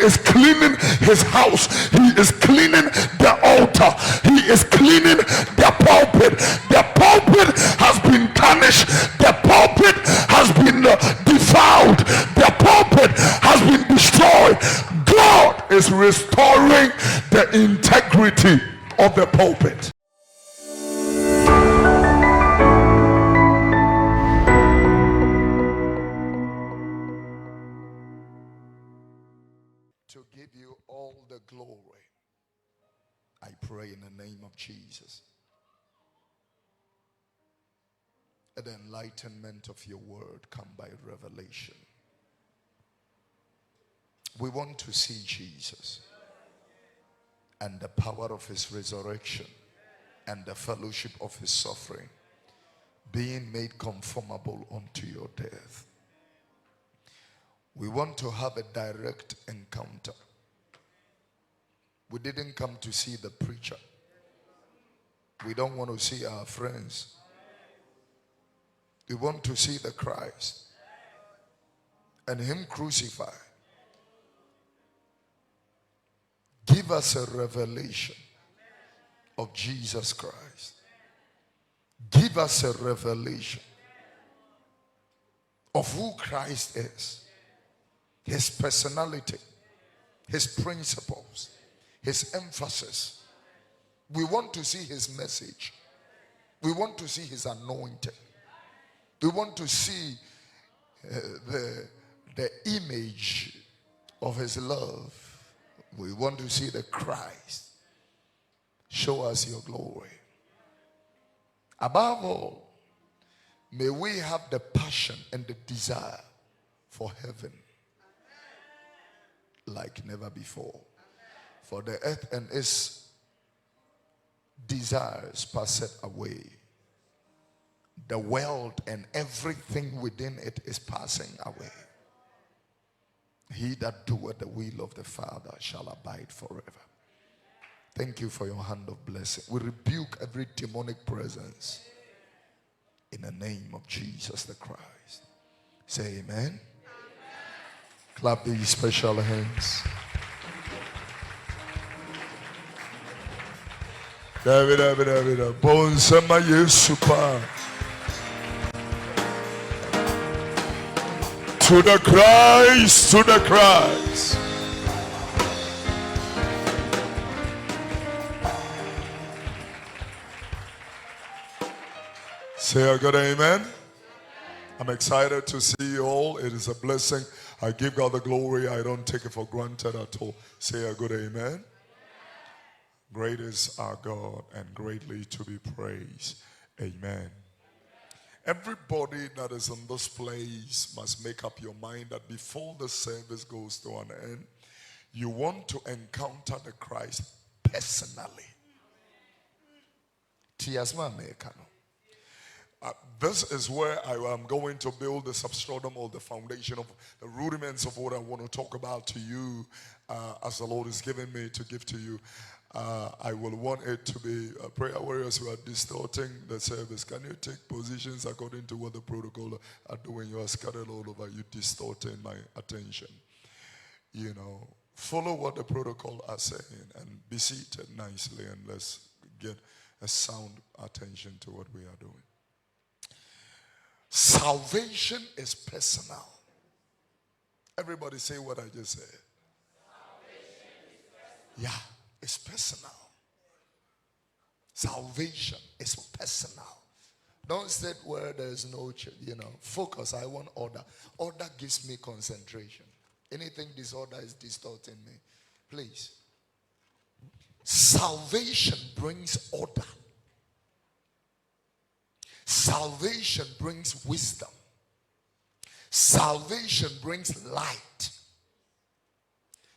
is cleaning his house. He is cleaning the altar. He is cleaning the pulpit. The pulpit has been tarnished. The pulpit has been defiled. The pulpit has been destroyed. God is restoring the integrity of the pulpit. To give you all the glory, I pray in the name of Jesus. And the enlightenment of your word come by revelation. We want to see Jesus and the power of his resurrection and the fellowship of his suffering being made conformable unto your death. We want to have a direct encounter. We didn't come to see the preacher. We don't want to see our friends. We want to see the Christ and him crucified. Give us a revelation of Jesus Christ. Give us a revelation of who Christ is, his personality, his principles, his emphasis. We want to see his message. We want to see his anointing. We want to see the image of his love. We want to see the Christ. Show us your glory. Above all, may we have the passion and the desire for heaven like never before. For the earth and its desires passeth away. The world and everything within it is passing away. He that doeth the will of the Father shall abide forever. Thank you for your hand of blessing. We rebuke every demonic presence in the name of Jesus the Christ. Say amen. Amen. Clap these special hands. David. Bonsema Yesupa. To the Christ, to the Christ. Say a good amen. I'm excited to see you all. It is a blessing. I give God the glory. I don't take it for granted at all. Say a good amen. Great is our God and greatly to be praised. Amen. Everybody that is in this place must make up your mind that before the service goes to an end, you want to encounter the Christ personally. This is where I am going to build the substratum or the foundation of the rudiments of what I want to talk about to you as the Lord is giving me to give to you. I will want it to be prayer warriors who are distorting the service. Can you take positions according to what the protocol are doing? You are scattered all over. You distorting my attention. You know, follow what the protocol are saying and be seated nicely, and let's get a sound attention to what we are doing. Salvation is personal. Everybody say what I just said. Salvation is personal. Yeah. It's personal. Salvation is personal. Don't sit where there's no, focus. I want order. Order gives me concentration. Anything disorder is distorting me. Please. Salvation brings order. Salvation brings wisdom. Salvation brings light.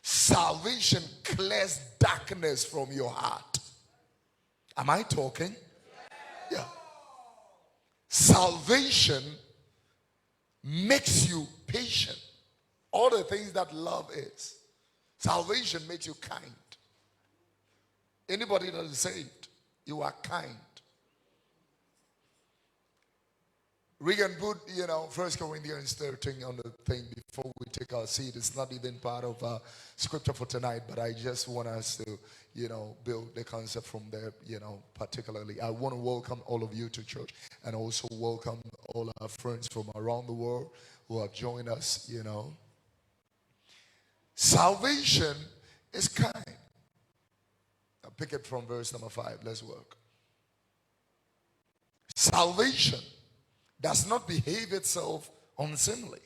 Salvation clears darkness from your heart. Am I talking? Yeah. Salvation makes you patient. All the things that love is. Salvation makes you kind. Anybody that is saved, you are kind. We can put, 1 Corinthians 13 on the thing before we take our seat. It's not even part of our scripture for tonight, but I just want us to, build the concept from there, particularly. I want to welcome all of you to church and also welcome all our friends from around the world who have joined us, Salvation is kind. I'll pick it from verse number 5. Let's work. Salvation does not behave itself unseemly.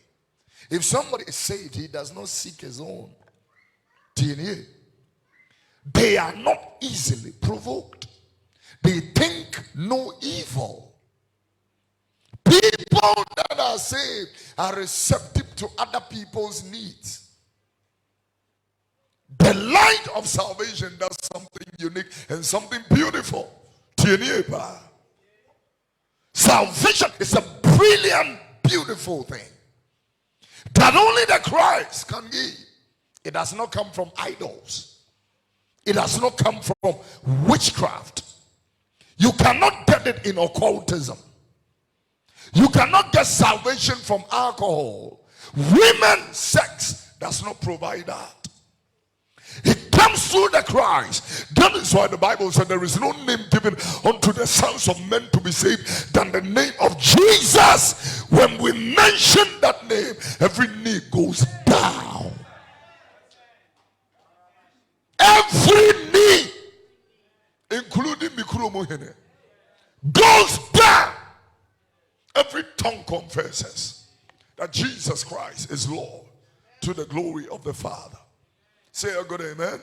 If somebody is saved, he does not seek his own. They are not easily provoked. They think no evil. People that are saved are receptive to other people's needs. The light of salvation does something unique and something beautiful. Salvation is a brilliant, beautiful thing that only the Christ can give. It does not come from idols. It does not come from witchcraft. You cannot get it in occultism. You cannot get salvation from alcohol. Women, sex does not provide that. It comes through the Christ. That is why the Bible said there is no name given unto the sons of men to be saved than the name of Jesus. When we mention that name, every knee goes down. Every knee, including Mikuro, goes down. Every tongue confesses that Jesus Christ is Lord to the glory of the Father. Say a good amen. Amen.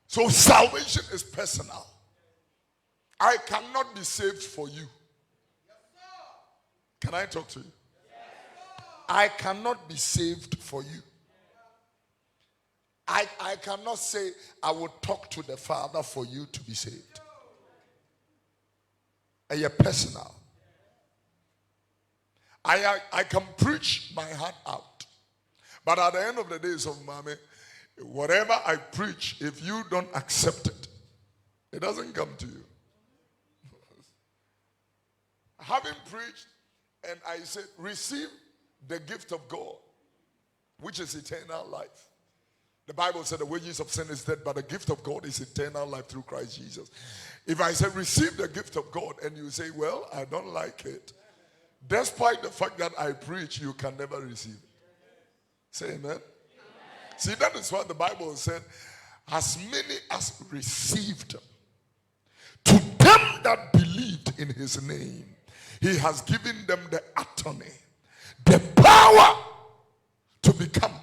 So salvation is personal. I cannot be saved for you. Can I talk to you? I cannot be saved for you. I cannot say I will talk to the Father for you to be saved. And you're personal. I can preach my heart out. But at the end of the day, so mommy, whatever I preach, if you don't accept it, it doesn't come to you. Having preached, and I said, receive the gift of God, which is eternal life. The Bible said the wages of sin is death, but the gift of God is eternal life through Christ Jesus. If I say receive the gift of God, and you say, well, I don't like it, despite the fact that I preach, you can never receive it. Say amen. Amen. See, that is what the Bible said. As many as received him, to them that believed in his name, he has given them the autonomy, the power to become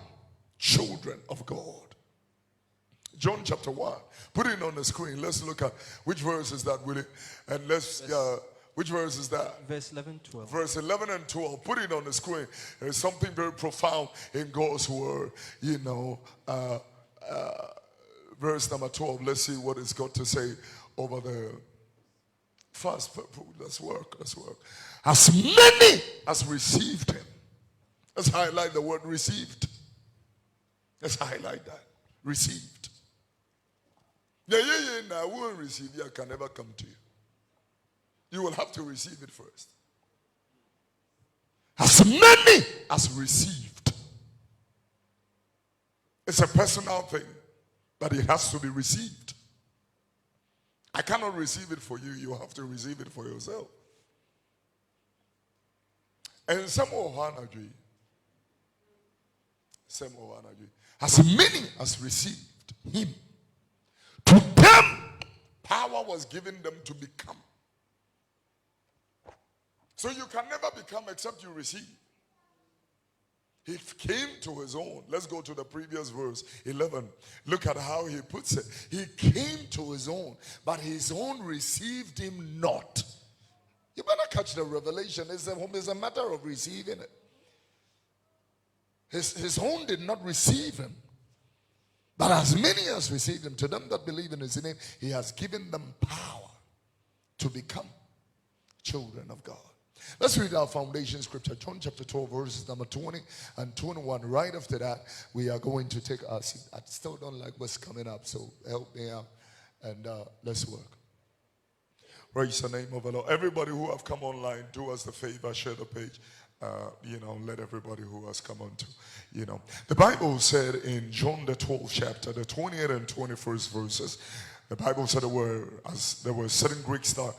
children of God. John chapter 1. Put it on the screen. Let's look at which verse is that, Willie? And let's which verse is that? Verse 11, 12. Verse 11 and 12. Put it on the screen. There's something very profound in God's word. Verse number 12. Let's see what it's got to say over there. First, let's work. As many as received him. Let's highlight the word received. Let's highlight that. Received. I won't receive you. I can never come to you. You will have to receive it first. As many as received. It's a personal thing, but it has to be received. I cannot receive it for you. You have to receive it for yourself. And some of as many as received him, to them power was given them to become. So you can never become except you receive. He came to his own. Let's go to the previous verse, 11. Look at how he puts it. He came to his own, but his own received him not. You better catch the revelation. It's a matter of receiving it. His own did not receive him. But as many as received him, to them that believe in his name, he has given them power to become children of God. Let's read our foundation scripture, John chapter 12, verses number 20 and 21. Right after that, we are going to take our seat. I still don't like what's coming up, so help me out and let's work. Praise the name of the Lord. Everybody who have come online, do us the favor, share the page. Let everybody who has come on to, The Bible said in John the 12th chapter, the 20th and 21st verses, the Bible said there were certain Greeks that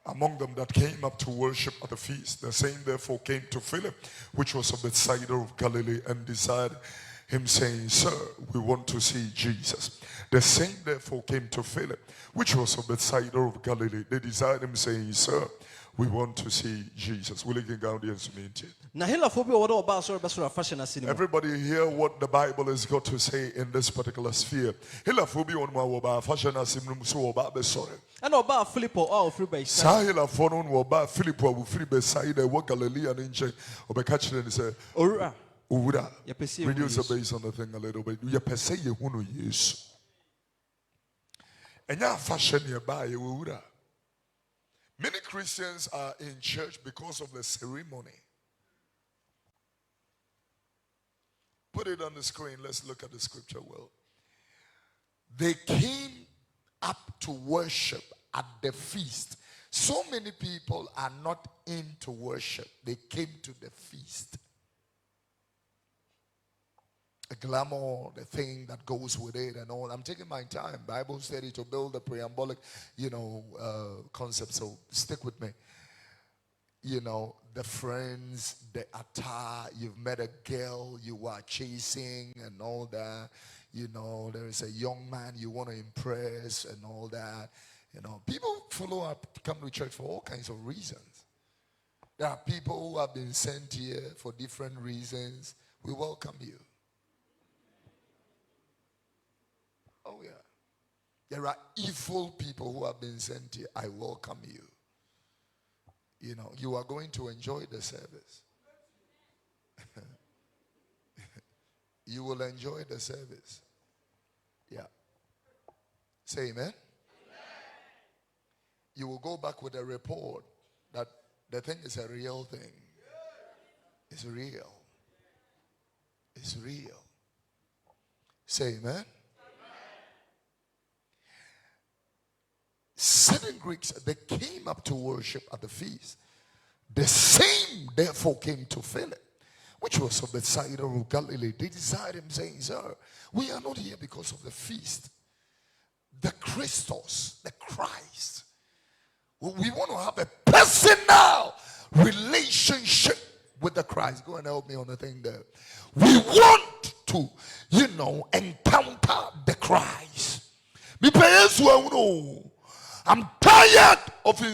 among them that came up to worship at the feast. The same therefore came to Philip, which was of Bethsaida of Galilee, and desired him, saying, Sir, we want to see Jesus. The same therefore came to Philip, which was of Bethsaida of Galilee. They desired him, saying, Sir, we want to see Jesus. Will you get down the instrument? Everybody hear what the Bible has got to say in this particular sphere. And about Philippo or free base. Sahila fonon wo ba Philippo wo free beside wo Galilee and inche obekachi and say Ura. Reduce the bass on the thing a little bit. You per se ye hunu yesu. And ya fashion ye ba ye ura. Many Christians are in church because of the ceremony. Put it on the screen. Let's look at the scripture well. They came up to worship at the feast. So many people are not into worship. They came to the feast. The glamour, the thing that goes with it and all. I'm taking my time. Bible study to build a preambolic, concept. So stick with me. The friends, the attire, you've met a girl you are chasing and all that. There is a young man you want to impress and all that. People follow up, come to church for all kinds of reasons. There are people who have been sent here for different reasons. We welcome you. Oh, yeah. There are evil people who have been sent here. I welcome you. You are going to enjoy the service. You will enjoy the service. Yeah. Say amen. You will go back with a report that the thing is a real thing. It's real. It's real. Say amen. Certain Greeks, they came up to worship at the feast. The same therefore came to Philip, which was of Bethsaida of Galilee. They desired him, saying, Sir, we are not here because of the feast. The Christos, the Christ. We want to have a personal relationship with the Christ. Go and help me on the thing there. We want to, encounter the Christ. I'm tired of him.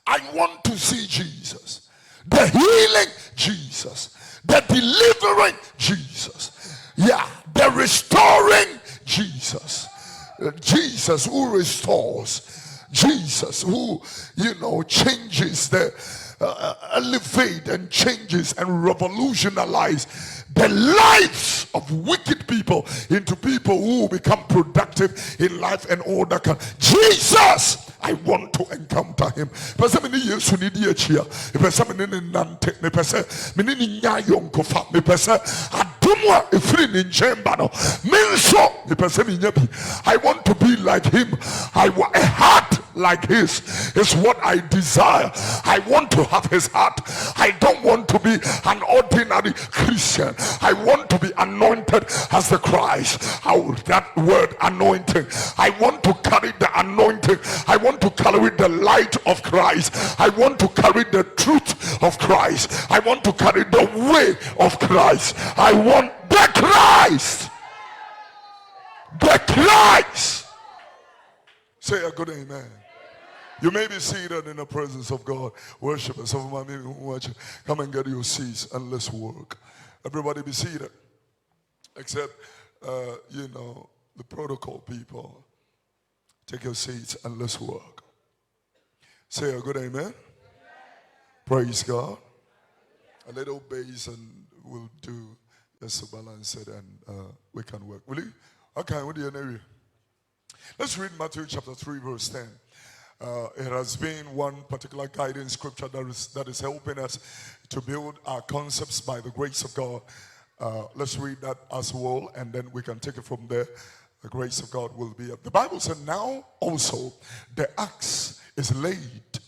I want to see Jesus. The healing Jesus. The delivering Jesus. Yeah, the restoring Jesus. Jesus who restores. Jesus who, changes elevate and changes and revolutionize the lives of wicked people into people who become productive in life and all that kind. Jesus, I want to encounter him. I want to be like him. A heart like his is what I desire. I want to have his heart. I don't want to be an ordinary Christian. I want to be anointed as the Christ. That word anointing. I want to carry the anointing. I want to carry the light of Christ. I want to carry the truth of Christ. I want to carry the way of Christ. I want the Christ. The Christ. Say a good amen. You may be seated in the presence of God. Worshipers, some of my people who watch, come and get your seats and let's work. Everybody be seated. Except, the protocol people. Take your seats and let's work. Say a good amen. Praise God. A little bass and we'll do just to balance it and we can work. Will you? Okay, what do you know? Let's read Matthew chapter 3 verse 10. It has been one particular guiding scripture that is helping us to build our concepts by the grace of God. Let's read that as well, and then we can take it from there. The grace of God will be up. The Bible said, now also the axe is laid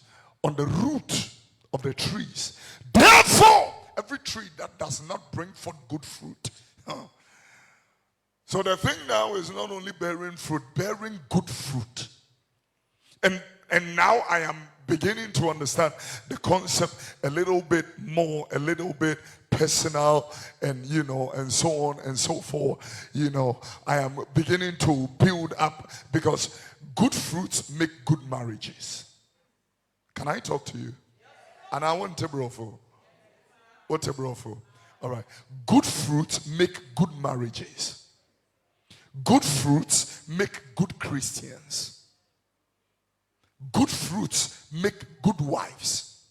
on the root of the trees. Therefore, every tree that does not bring forth good fruit. So the thing now is not only bearing fruit, bearing good fruit. And now I am beginning to understand the concept a little bit more, a little bit personal, and and so on and so forth. I am beginning to build up, because good fruits make good marriages. Can I talk to you? And I want to brofo. What a brofo. All right. Good fruits make good marriages. Good fruits make good Christians. Good fruits make good wives.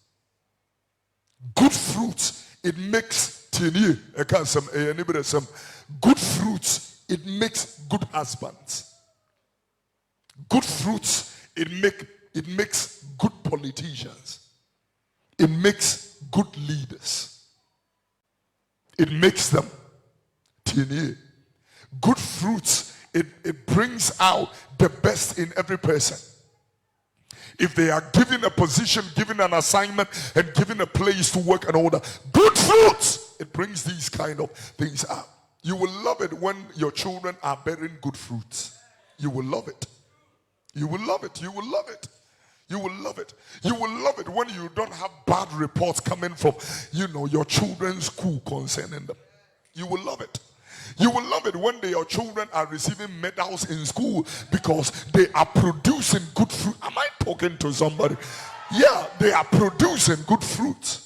Good fruits, it makes good fruits, it makes good husbands. Good fruits, it makes good politicians. It makes good leaders. It makes them good fruits, it brings out the best in every person. If they are given a position, given an assignment, and given a place to work and all that, good fruits, it brings these kind of things out. You will love it when your children are bearing good fruits. You will love it. You will love it. You will love it. You will love it. You will love it when you don't have bad reports coming from, your children's school concerning them. You will love it. You will love it when your children are receiving medals in school because they are producing good fruit. Am I talking to somebody? Yeah, they are producing good fruit.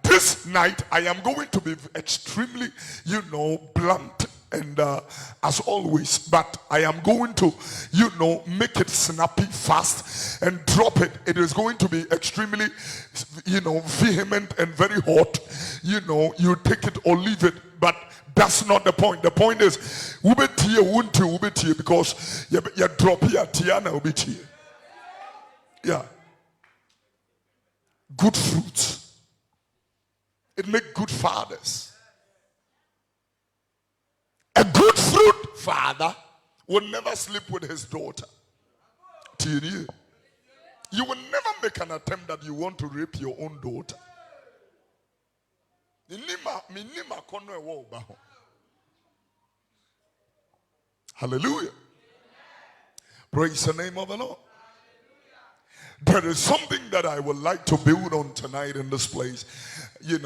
This night I am going to be extremely, blunt and as always, but I am going to, make it snappy, fast, and drop it. It is going to be extremely, vehement and very hot. You take it or leave it, but that's not the point. The point is, because you drop here, Tiana. Yeah. Good fruits. It makes good fathers. A good fruit father will never sleep with his daughter. You will never make an attempt that you want to rape your own daughter. Hallelujah. Praise the name of the Lord. There is something that I would like to build on tonight in this place. He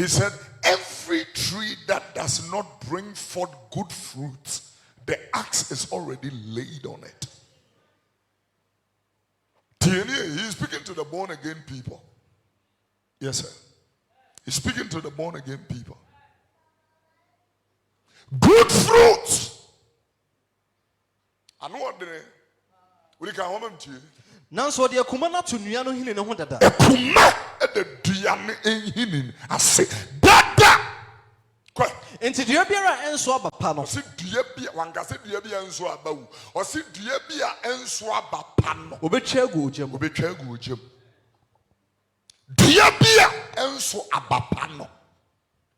said, every tree that does not bring forth good fruits, the axe is already laid on it. He's speaking to the born again people. Yes, sir. He's speaking to the born again people. Good fruits. I know what we can home to you. Nanso de akuma na to nua no hini ne ho dada. Akuma e de duane enhinin ase. Dada. Enti dua biara enso aba pa no. Osi dua bia wangase dua bia enso aba wu. Osi dua bia enso aba pa no. Obetwa agu ogem. Obetwa agu ogem. Dua bia enso aba pa no.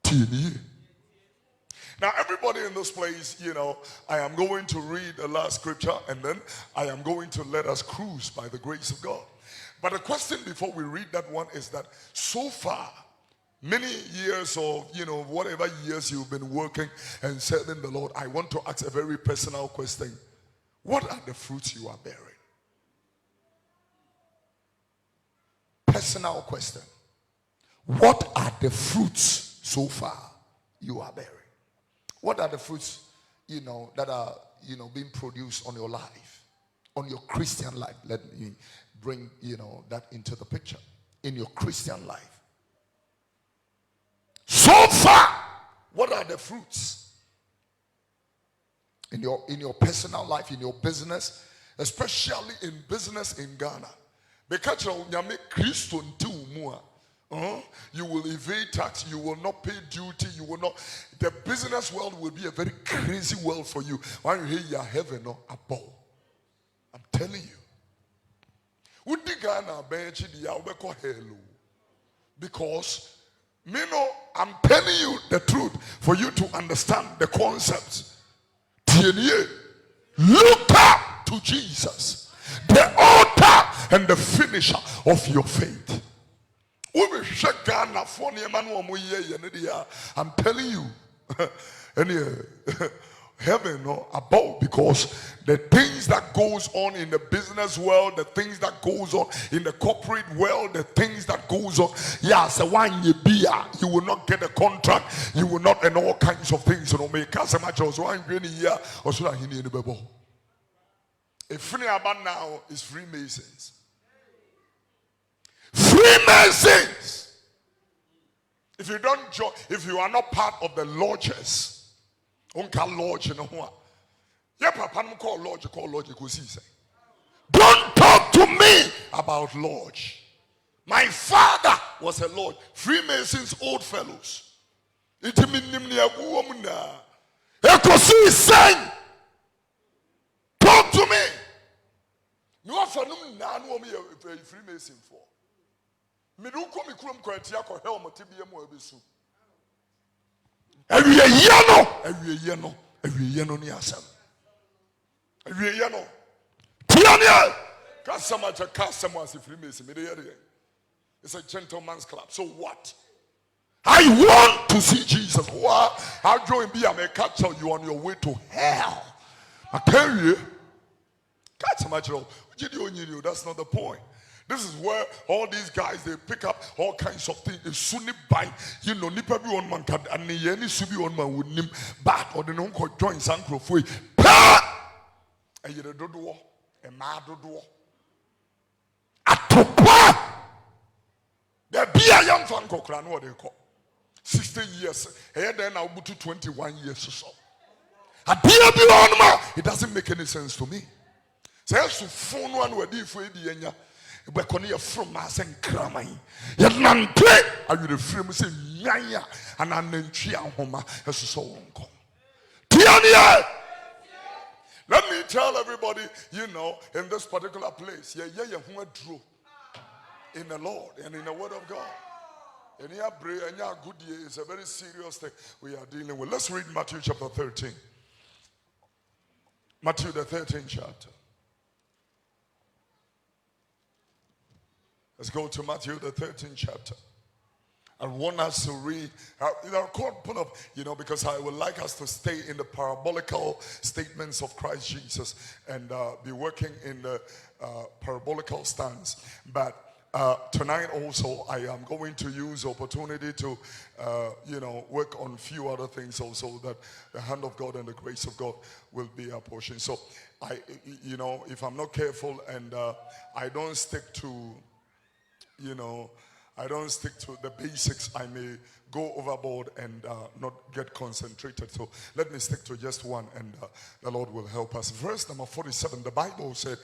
Tieni. Now, everybody in this place, I am going to read the last scripture and then I am going to let us cruise by the grace of God. But the question before we read that one is that so far, many years of, whatever years you've been working and serving the Lord, I want to ask a very personal question. What are the fruits you are bearing? Personal question. What are the fruits so far you are bearing? What are the fruits, that are, being produced on your life, on your Christian life? Let me bring, that into the picture. In your Christian life. So far, what are the fruits? In your personal life, in your business, especially in business in Ghana. Because you will evade tax, you will not pay duty, you will not. The business world will be a very crazy world for you. When you hear your heaven or above, I'm telling you. Because, I'm telling you the truth for you to understand the concepts. Look up to Jesus, the author and the finisher of your faith. I'm telling you, heaven or above, because the things that goes on in the business world, the things that goes on in the corporate world, the things that goes on, so when you be, you will not get a contract, you will not, and all kinds of things. Make as much as one year or so. A free about now is Freemasons. Freemasons. If you don't join, if you are not part of the lodges. Unka lodge, you know what? Yeah, Papa, call lodge, go see. Don't talk to me about lodge. My father was a lodge. Freemasons, old fellows. It means woman. Talk to me. No for no Freemason for. Me do come krum kwatia ko helmet bi am abesu. Every year no ni asam. Every year no. Tiania. Customer as a Freemason. It's a gentleman's club. So what? I want to see Jesus. I'll join be a catch you on your way to hell. I tell you. That's not the point. This is where all these guys, they pick up all kinds of things. It's soon by, nipa bi on man can and any subi on man with him back or the non join Sankro Fui. And you do a mad do. AT0PA. There be a young fan cocran, what they call 16 years. Here then I'll to 21 years or so. It doesn't make any sense to me. So I have to phone one where they for the but when you're from us and cramming, you're not play. Are you the frame say Yaya and I'm in Chia Homa as so on? Tiania, let me tell everybody, in this particular place, who drew in the Lord and in the Word of God. And your brave and your good year is a very serious thing we are dealing with. Let's read Matthew chapter 13. Matthew the 13th chapter. Let's go to Matthew the 13th chapter. I want us to read, because I would like us to stay in the parabolical statements of Christ Jesus and be working in the parabolical stance. But tonight also I am going to use the opportunity to, work on a few other things also, that the hand of God and the grace of God will be our portion. So if I'm not careful and I don't stick to I don't stick to the basics, I may go overboard and not get concentrated. So let me stick to just one and the Lord will help us. Verse number 47, the Bible said,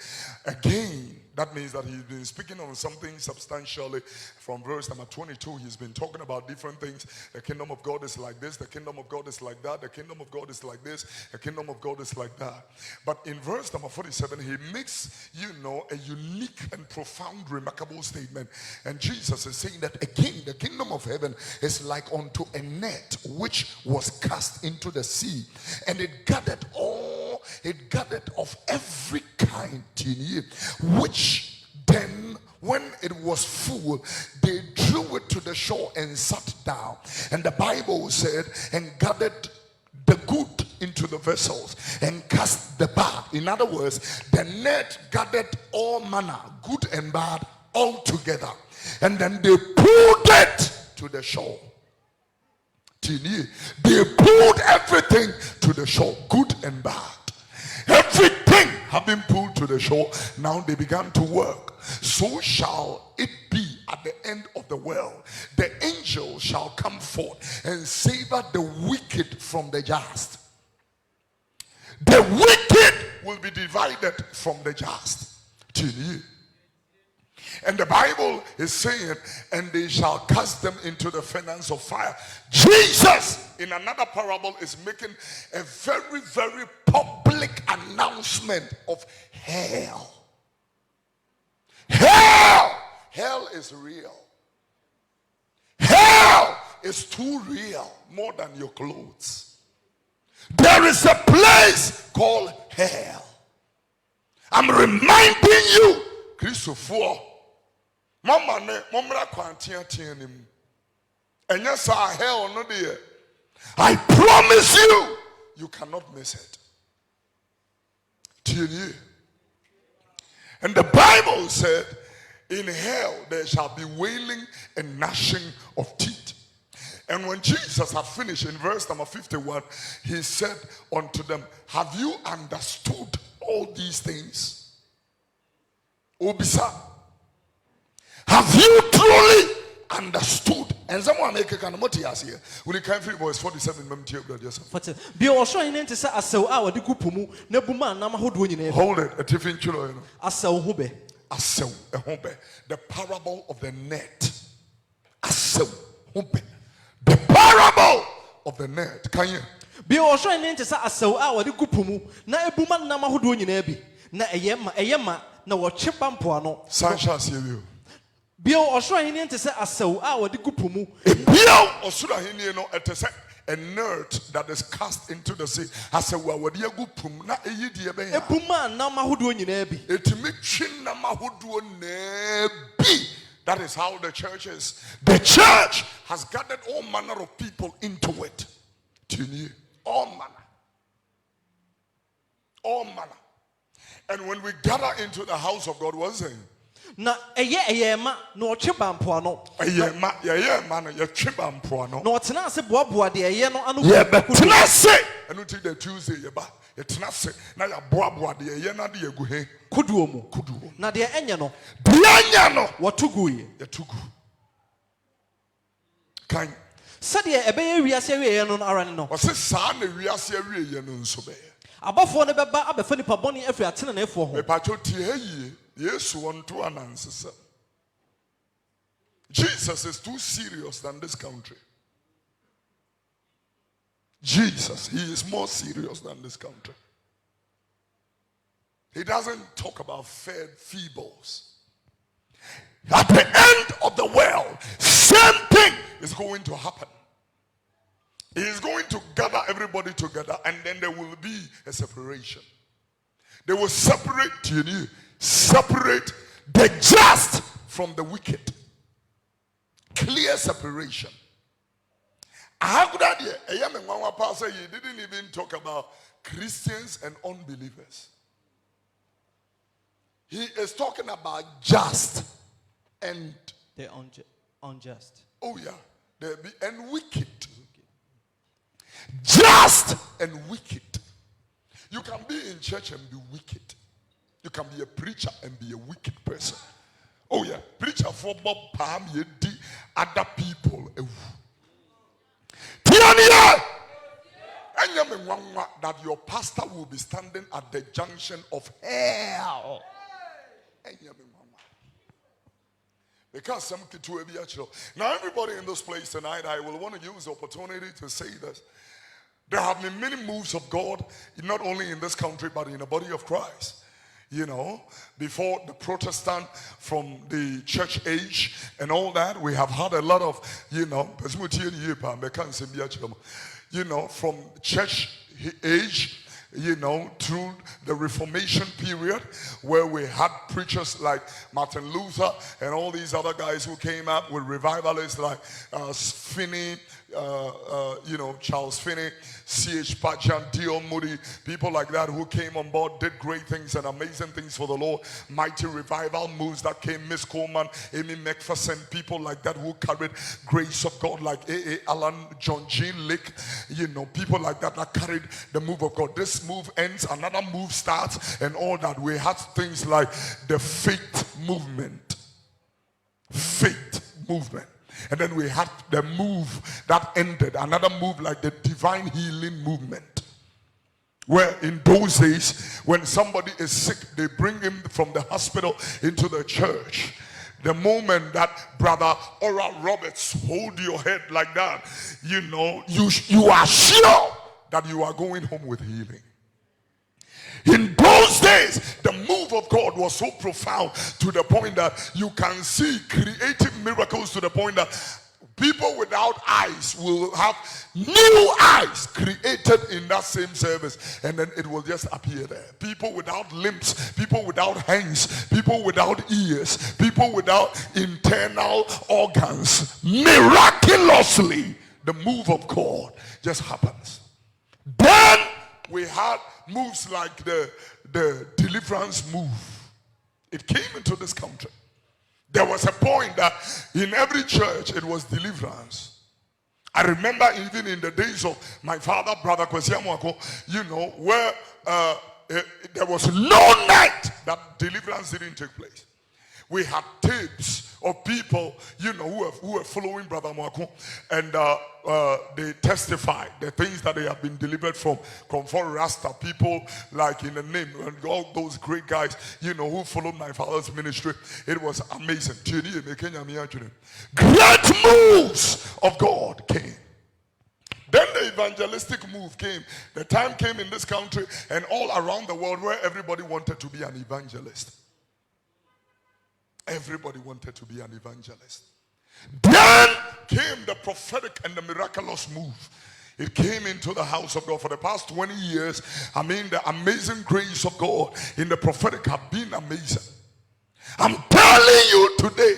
again, that means that he's been speaking on something substantially. From verse number 22, he's been talking about different things. The kingdom of God is like this, the kingdom of God is like that, the kingdom of God is like this, the kingdom of God is like that. But in verse number 47, he makes, a unique and profound, remarkable statement. And Jesus is saying that again, the kingdom of heaven is like unto a net which was cast into the sea, and it gathered of every kind, which then when it was full, they drew it to the shore and sat down. And the Bible said, and gathered the good into the vessels and cast the bad. In other words, the net gathered all manner, good and bad, all together, and then they pulled it to the shore. They pulled everything to the shore, good and bad. Everything had been pulled to the shore. Now they began to work. So shall it be at the end of the world. The angel shall come forth and savor the wicked from the just. The wicked will be divided from the just. And the Bible is saying, and they shall cast them into the furnace of fire. Jesus, in another parable, is making a very, very public announcement of hell. Hell! Hell is real. Hell is too real, more than your clothes. There is a place called hell. I'm reminding you, Christopher. Mama ne momra kwantia tianim. And yes, I hell no dear. I promise you, you cannot miss it. Tianye. And the Bible said, in hell there shall be wailing and gnashing of teeth. And when Jesus had finished in verse number 51, he said unto them, have you understood all these things? Obisa, have you truly understood? And someone make a kind of motias here. When you came through voice 47, hold it, a tiffin chulo. The parable of the net. The parable of the net. Can you? Sunshine see you. Bio Australian to say a so our the gupumu. A nerd that is cast into the sea. I said, well, what do you gupum? Na a puma nama who do in ebi. That is how the church is. The church has gathered all manner of people into it. All manner. All manner. And when we gather into the house of God, what's it? Na ma no chibampoano. Man, you chibampoano. No tenase boabua de no anu. Yeah, but tenase. And until the Tuesday, you tenase. Now you boabua de na de guhe. Kuduomu. Na de enya no. Dianya no. Watugu. Yatugu. Kan. Sadia ebe wiase we no arane no. Wase sa na wiase we ye no nso be. Abafo ne beba abefa ni paboni afi atene na efo ho. Me pacho tie yi. Yes, one to an answer. Jesus is too serious than this country. Jesus, he is more serious than this country. He doesn't talk about fed feebles. At the end of the world, same thing is going to happen. He is going to gather everybody together, and then there will be a separation. They will separate you. Separate the just from the wicked. Clear separation. I have good idea. He didn't even talk about Christians and unbelievers. He is talking about just and the unjust. Oh yeah, there be and wicked. Just and wicked. You can be in church and be wicked. You can be a preacher and be a wicked person. Oh yeah, preacher for Bob Palm, ye di other people. That your pastor will be standing at the junction of hell. Because some now everybody in this place tonight, I will want to use the opportunity to say this. There have been many moves of God, not only in this country, but in the body of Christ. You know, before the Protestant from the church age and all that, we have had a lot of, from church age, through the Reformation period, where we had preachers like Martin Luther and all these other guys who came up with revivalists like Finney, Charles Finney, C.H. Pachan, D.O. Moody, people like that who came on board, did great things and amazing things for the Lord. Mighty revival moves that came, Miss Coleman, Amy McPherson, people like that who carried grace of God like A.A. Allen, John G. Lick, people like that carried the move of God. This move ends, another move starts, and all that. We had things like the faith movement. And then we had the move that ended, another move like the divine healing movement. Where in those days, when somebody is sick, they bring him from the hospital into the church. The moment that Brother Oral Roberts hold your head like that, you are sure that you are going home with healing. In those days, the move of God was so profound to the point that you can see creative miracles to the point that People without eyes will have new eyes created in that same service, and then it will just appear there. People without limbs, people without hands, people without ears, people without internal organs. Miraculously, the move of God just happens. Then we had moves like the deliverance move. It came into this country. There was a point that in every church it was deliverance. I remember even in the days of my father, Brother Kwesi Amoako, where there was no night that deliverance didn't take place. We had tapes of people, who were following Brother Mwako, and they testified the things that they have been delivered from Comfort Rasta, people like in the name, and all those great guys, who followed my father's ministry. It was amazing. Great moves of God came. Then the evangelistic move came. The time came in this country and all around the world where everybody wanted to be an evangelist. Everybody wanted to be an evangelist. Then came the prophetic and the miraculous move. It came into the house of God. For the past 20 years, the amazing grace of God in the prophetic have been amazing. I'm telling you today,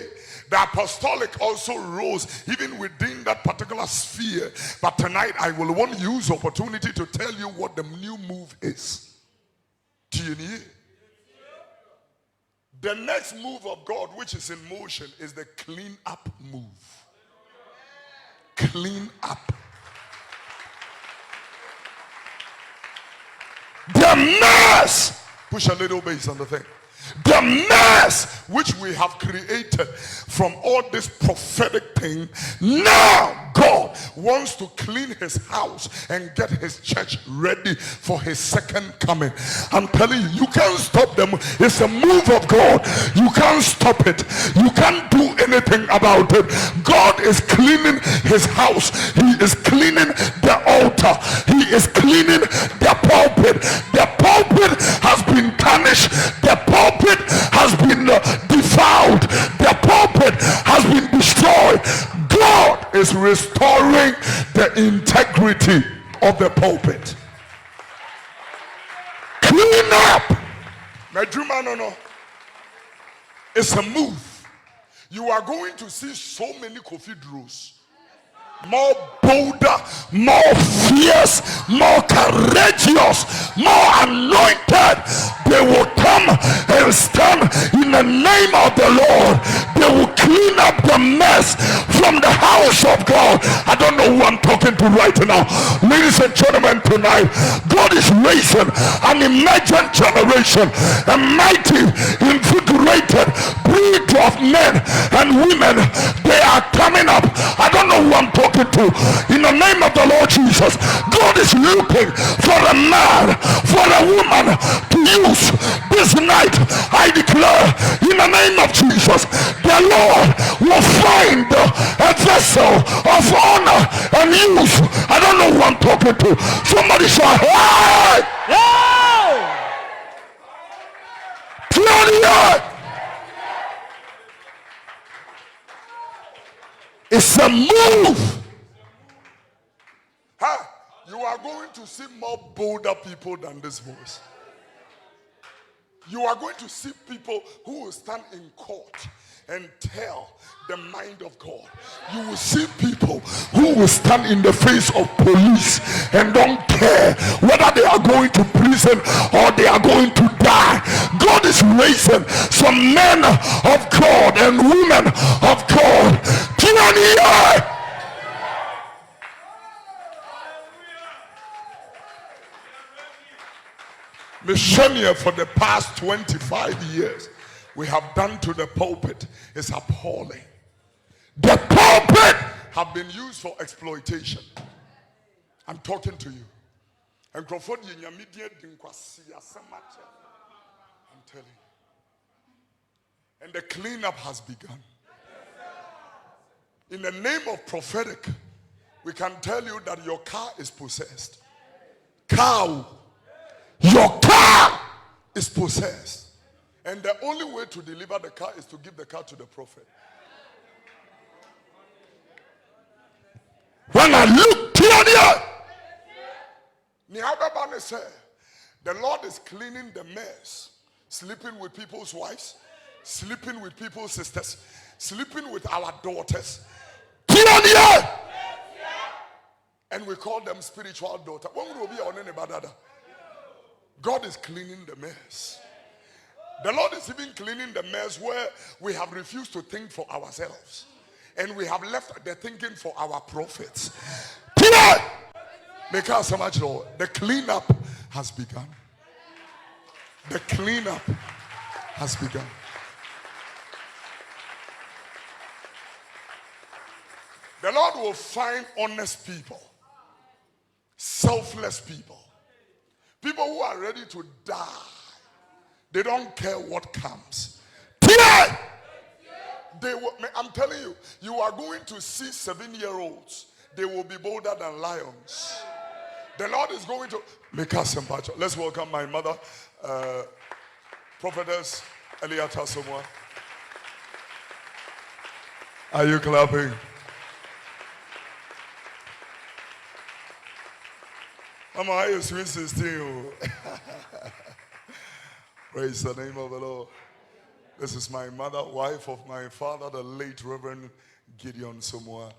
the apostolic also rose even within that particular sphere. But tonight I will want to use the opportunity to tell you what the new move is. Do you need it? The next move of God, which is in motion, is the clean up move. Clean up. The mess. Push a little base on the thing. The mess which we have created from all this prophetic thing, now God wants to clean his house and get his church ready for his second coming. I'm telling you, you can't stop them. It's a move of God. You can't stop it. You can't do anything about it. God is cleaning his house. He is cleaning the altar. He is cleaning the pulpit. The pulpit has been tarnished. The pulpit has been defiled. The pulpit has been destroyed. God is restoring the integrity of the pulpit. Clean up. No. It's a move. You are going to see so many Kofi Oduros. More bolder, more fierce, more courageous, more anointed. They will come and stand in the name of the Lord. They will clean up the mess from the house of God. I don't know who I'm talking to right now. Ladies and gentlemen, tonight, God is raising an emergent generation, a mighty, invigorated breed of men and women. They are coming up. I don't know who I'm talking to. In the name of the Lord Jesus, God is looking for a man, for a woman to use this night. I declare in the name of Jesus, the Lord will find a vessel of honor and use. I don't know who I'm talking to. Somebody shout, hey! Claudia! It's a move. You are going to see more bolder people than this voice. You are going to see people who will stand in court and tell the mind of God. You will see people who will stand in the face of police and don't care whether they are going to prison or they are going to die. God is raising some men of God and women of God. Missionaire for the past 25 years we have done to the pulpit is appalling. The pulpit have been used for exploitation. I'm talking to you. I'm telling you. And the cleanup has begun. In the name of prophetic, we can tell you that your car is possessed. Cow. Your car is possessed. And the only way to deliver the car is to give the car to the prophet. When I look clearly, the Lord is cleaning the mess, sleeping with people's wives, sleeping with people's sisters, sleeping with our daughters. And we call them spiritual daughters. God is cleaning the mess. The Lord is even cleaning the mess where we have refused to think for ourselves. And we have left the thinking for our prophets. Because so much, Lord, the cleanup has begun. The cleanup has begun. The Lord will find honest people, selfless people, people who are ready to die. They don't care what comes. I'm telling you, you are going to see 7-year-olds. They will be bolder than lions. The Lord is going to make us sympathetic. Let's welcome my mother, Prophetess AT0PA. Are you clapping? Mama, are you sweet 16? Praise the name of the Lord. This is my mother, wife of my father, the late Reverend Gideon Mmoa.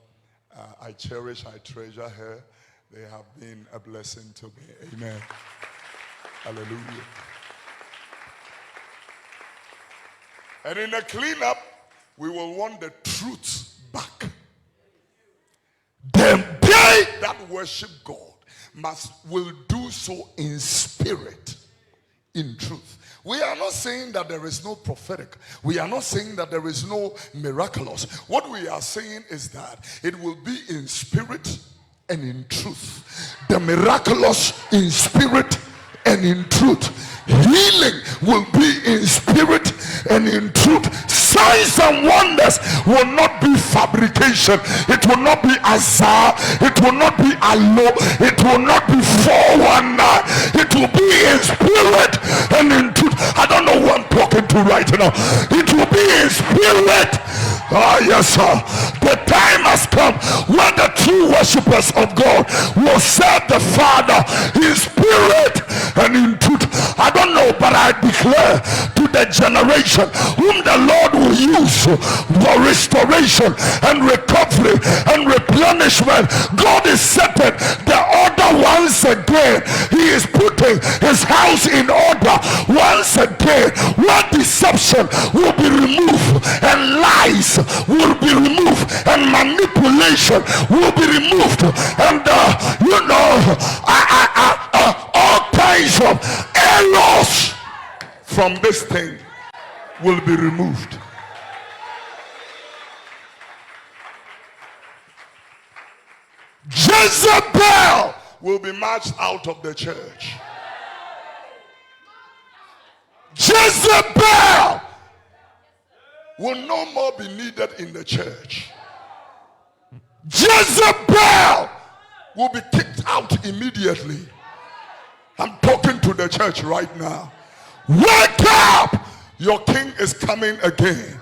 I cherish, I treasure her. They have been a blessing to me. Amen. Hallelujah. And in the cleanup, we will want the truth back. They that worship God will do so in spirit, in truth. We are not saying that there is no prophetic. We are not saying that there is no miraculous. What we are saying is that it will be in spirit and in truth. The miraculous in spirit and in truth. Healing will be in spirit and in truth. Signs and wonders will not be fabrication. It will not be azar. It will not be allo. It will not be 419. It will be in spirit and in truth. I don't know who I'm talking to right now. It will be in spirit. Ah, yes, sir. The time has come when the true worshippers of God will serve the Father in spirit and in truth. I don't know, but I declare to the generation whom the Lord will use for restoration and recovery and replenishment, God is setting the order once again. He is putting his house in order once again, where deception will be removed and lies will be removed and manipulation will be removed, and all kinds of errors from this thing will be removed. Jezebel will be marched out of the church. Jezebel will no more be needed in the church. Jezebel will be kicked out immediately. I'm talking to the church right now. Wake up! Your king is coming again.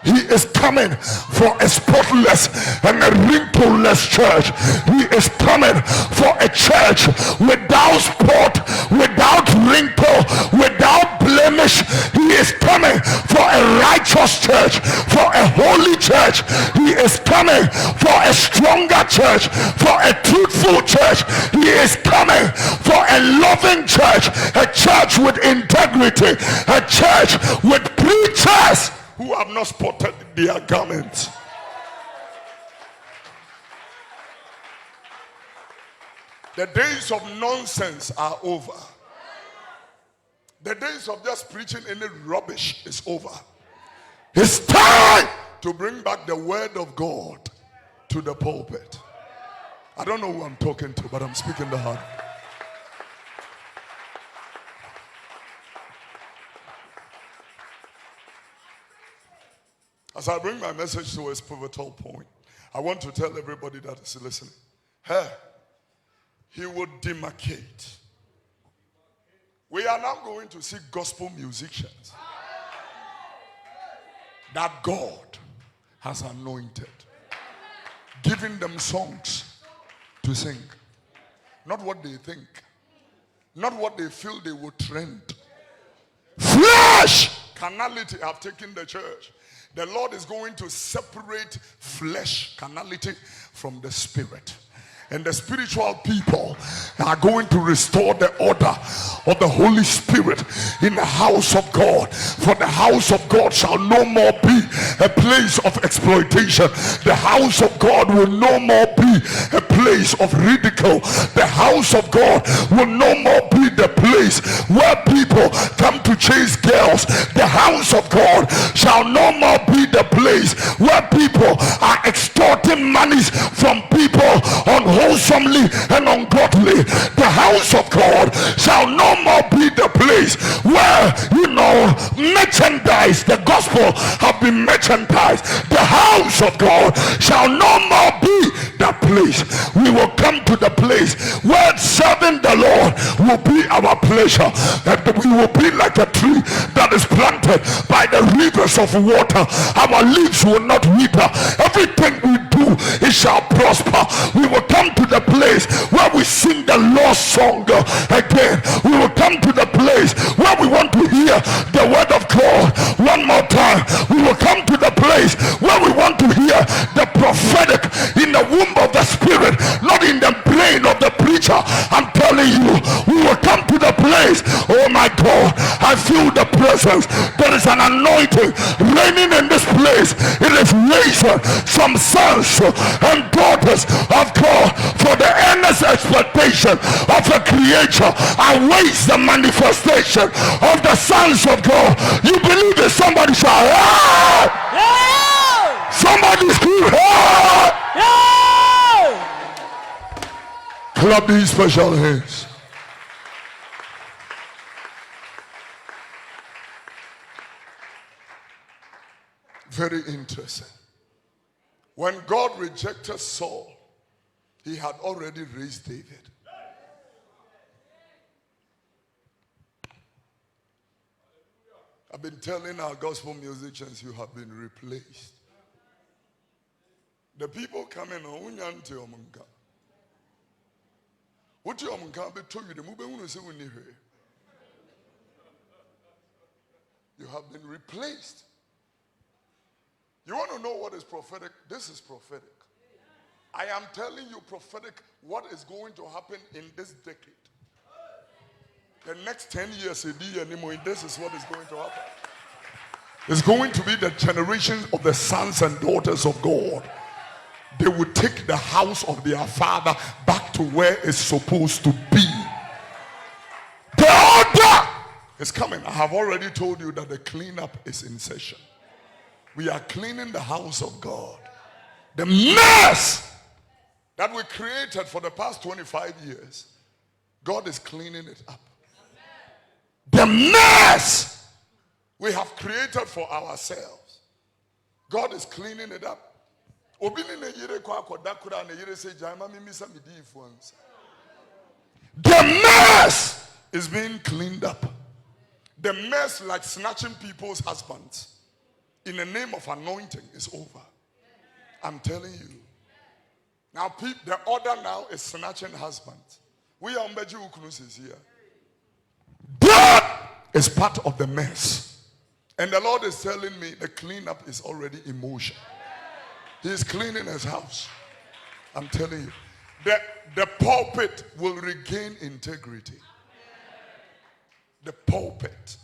He is coming for a spotless and a wrinkleless church. He is coming for a church without spot, without wrinkle, without blemish. He is coming for a righteous church, for a holy church. He is coming for a stronger church, for a truthful church. He is coming for a loving church, a church with integrity, a church with preachers who have not spotted their garments. The days of nonsense are over. The days of just preaching any rubbish is over. It's time to bring back the word of God to the pulpit. I don't know who I'm talking to, but I'm speaking the heart. As I bring my message to its pivotal point, I want to tell everybody that is listening, he will demarcate. We are now going to see gospel musicians that God has anointed, giving them songs to sing. Not what they think. Not what they feel they will trend. Flesh! Carnality have taken the church. The Lord is going to separate flesh, carnality, from the spirit. And the spiritual people are going to restore the order of the Holy Spirit in the house of God. For the house of God shall no more be a place of exploitation. The house of God will no more be a place of ridicule. The house of God will no more be the place where people come to chase girls. The house of God shall no more be the place where people are extorting monies from people unwholesomely and ungodly. The house of God shall no more be the place where, merchandise, the gospel have been merchandised. The house of God shall no more be that place. We will come to the place where serving the Lord will be our pleasure. That we will be like a tree that is planted by the rivers of water. Our leaves will not wither. Everything we do, it shall prosper. We will come to the place where we sing the lost song again. We will come to the place where we want to hear the word of God one more time. We will come to the place where we want to hear the prophetic in the womb of the spirit, not in the brain of the preacher. I'm telling you, we will come to the place. Oh my God, I feel the presence. There is an anointing reigning in this place. It is raising some sons and daughters of God for the earnest expectation of a creator awaits the manifestation of the sons of God. You believe it? Somebody shout, ah! Yeah! Somebody scream, ah! Yeah! Clap these special hands. Very interesting. When God rejected Saul, he had already raised David. I've been telling our gospel musicians, you have been replaced. The people coming on, what you have been replaced. You want to know what is prophetic? This is prophetic. I am telling you prophetic what is going to happen in this decade. The next 10 years, this is what is going to happen. It's going to be the generation of the sons and daughters of God. They will take the house of their father back to where it's supposed to be. The order is coming. I have already told you that the cleanup is in session. We are cleaning the house of God. The mess that we created for the past 25 years, God is cleaning it up. The mess we have created for ourselves, God is cleaning it up. The mess is being cleaned up. The mess, like snatching people's husbands in the name of anointing, is over. I'm telling you. Now, the order now is snatching husbands. We are Mbeji Ukunus is here. That is part of the mess. And the Lord is telling me the cleanup is already in motion. He is cleaning his house. I'm telling you. The pulpit will regain integrity. The pulpit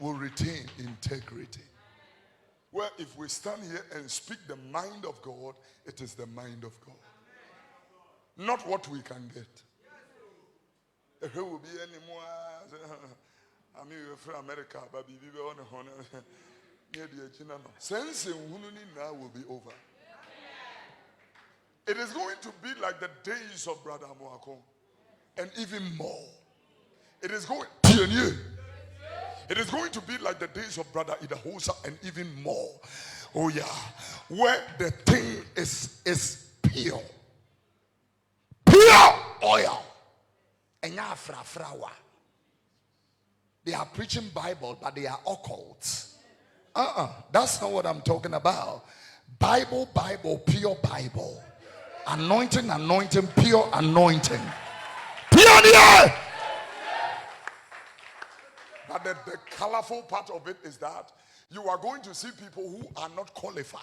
will retain integrity. Well, if we stand here and speak the mind of God, it is the mind of God. Not what we can get. If it will be any more, I mean, from America, but we will on the honor. Sense now will be over. It is going to be like the days of Brother Moako, and even more. It is going to be like the days of Brother Idahosa, and even more. Oh yeah, where the thing is pure oil, and they are preaching Bible, but they are occults. That's not what I'm talking about. Bible, pure Bible. Anointing, anointing, pure anointing. Pioneer! But the colorful part of it is that you are going to see people who are not qualified.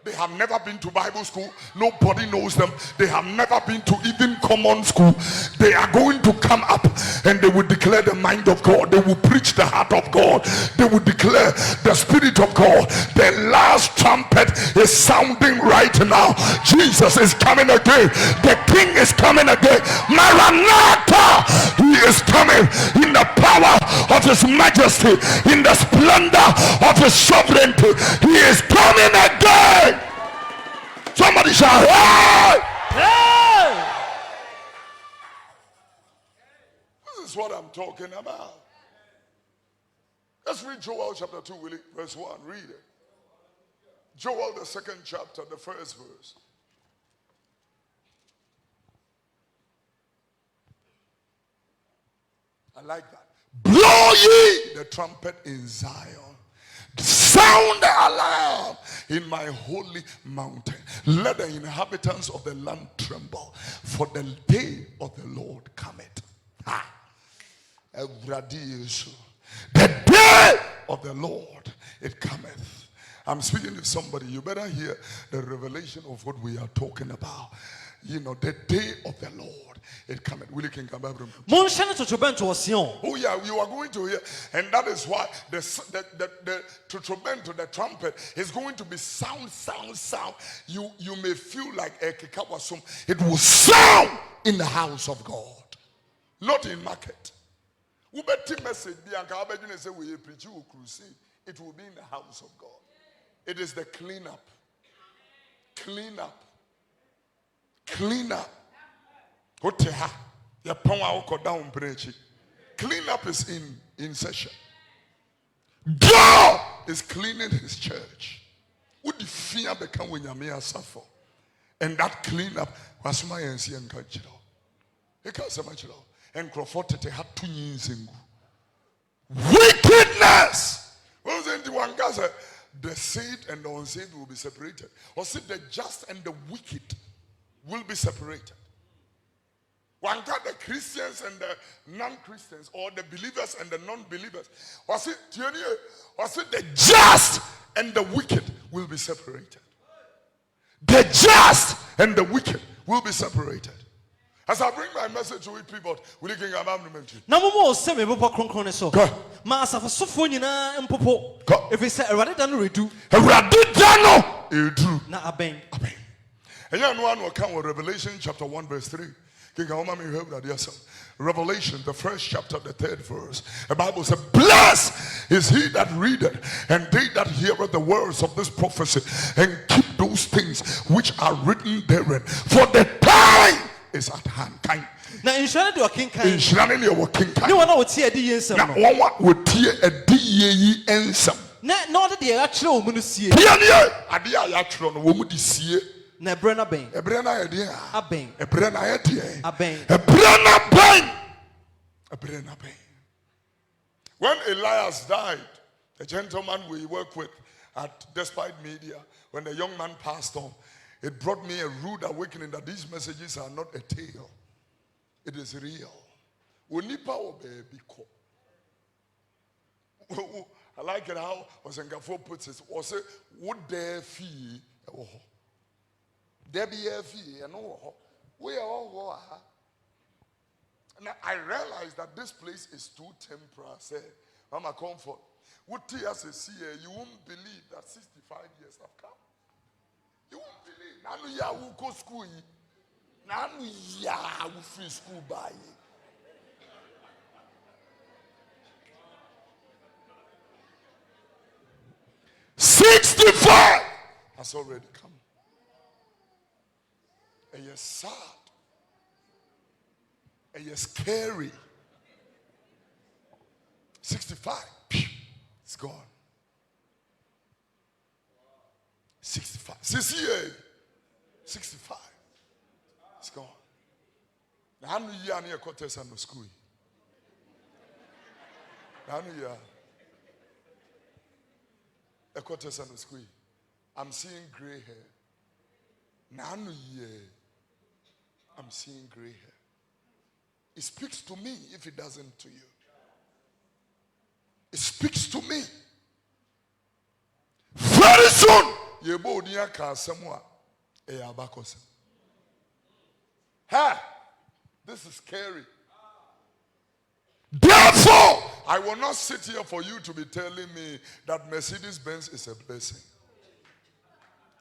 They have never been to Bible school. Nobody knows them. They have never been to even common school. They are going to come up and they will declare the mind of God. They will preach the heart of God. They will declare the Spirit of God. The last trumpet is sounding right now. Jesus is coming again. The King is coming again. Maranatha! He is coming in the power of His majesty, in the splendor of His sovereignty. He is coming again. Somebody shout, hey! Hey! This is what I'm talking about. Let's read Joel chapter 2, will you? Verse 1. Read it. Joel, the 2nd chapter, the 1st verse. I like that. Blow ye the trumpet in Zion. Sound the alarm in my holy mountain. Let the inhabitants of the land tremble, for the day of the Lord cometh. The day of the Lord, it cometh. I'm speaking to somebody. You better hear the revelation of what we are talking about. You know, the day of the Lord, it cometh. Will you can come back? Oh yeah, you are going to hear, and that is why the the trumpet is going to be sound. You may feel like Ekekawasum. It will sound in the house of God, not in market. Message say we preach crusade. It will be in the house of God. It is the cleanup. Clean up. Clean up is in session. God is cleaning His church. Would the fear become when you suffer? And that clean up was my NC and Kajiro. It can't say much. And Crawford had 2 years in wickedness. What was the one guy? The saved and the unsaved will be separated. Or say the just and the wicked will be separated. One got the Christians and the non-Christians, or the believers and the non-believers. Was it the just and the wicked will be separated? The just and the wicked will be separated. As I bring my message to it, people, will you give me a moment? If we say and you know what come with Revelation chapter 1 verse 3. Revelation, the 1st chapter, the 3rd verse. The Bible says, blessed is he that readeth, and they that heareth the words of this prophecy, and keep those things which are written therein. For the time is at hand. Now, in Shirani, you were king. No one would see a D. Now, one would hear a D. Ensam. Not the actual Munusi. Adia actual woman is here. Nebrana Bain. A Brana idea. A Bain. A Brana idea. A Bain. A Brana Bain. A Brana Bain. When Elias died, the gentleman we work with at Despite Media, when the young man passed on, it brought me a rude awakening that these messages are not a tale. It is real. I like it how Osengafo puts it. Also, would there fee? There be a fee, and we are all. And I realized that this place is too temporal. Say, Mama Comfort. What tears is here? You won't believe that 65 years have come. You won't believe. Now you will go school. Now you will free school by. 65 has already come. And you're sad. And you're scary. 65. It's gone. 65. 65. It's gone. Now, how many years are you quarters in the school? How many years? A quarters in the school. I'm seeing gray hair. Nanu ye. I'm seeing gray hair. It speaks to me if it doesn't to you. It speaks to me. Very soon, Yebodia Kasamwa Eabakos. Ha! This is scary. Therefore, I will not sit here for you to be telling me that Mercedes-Benz is a blessing.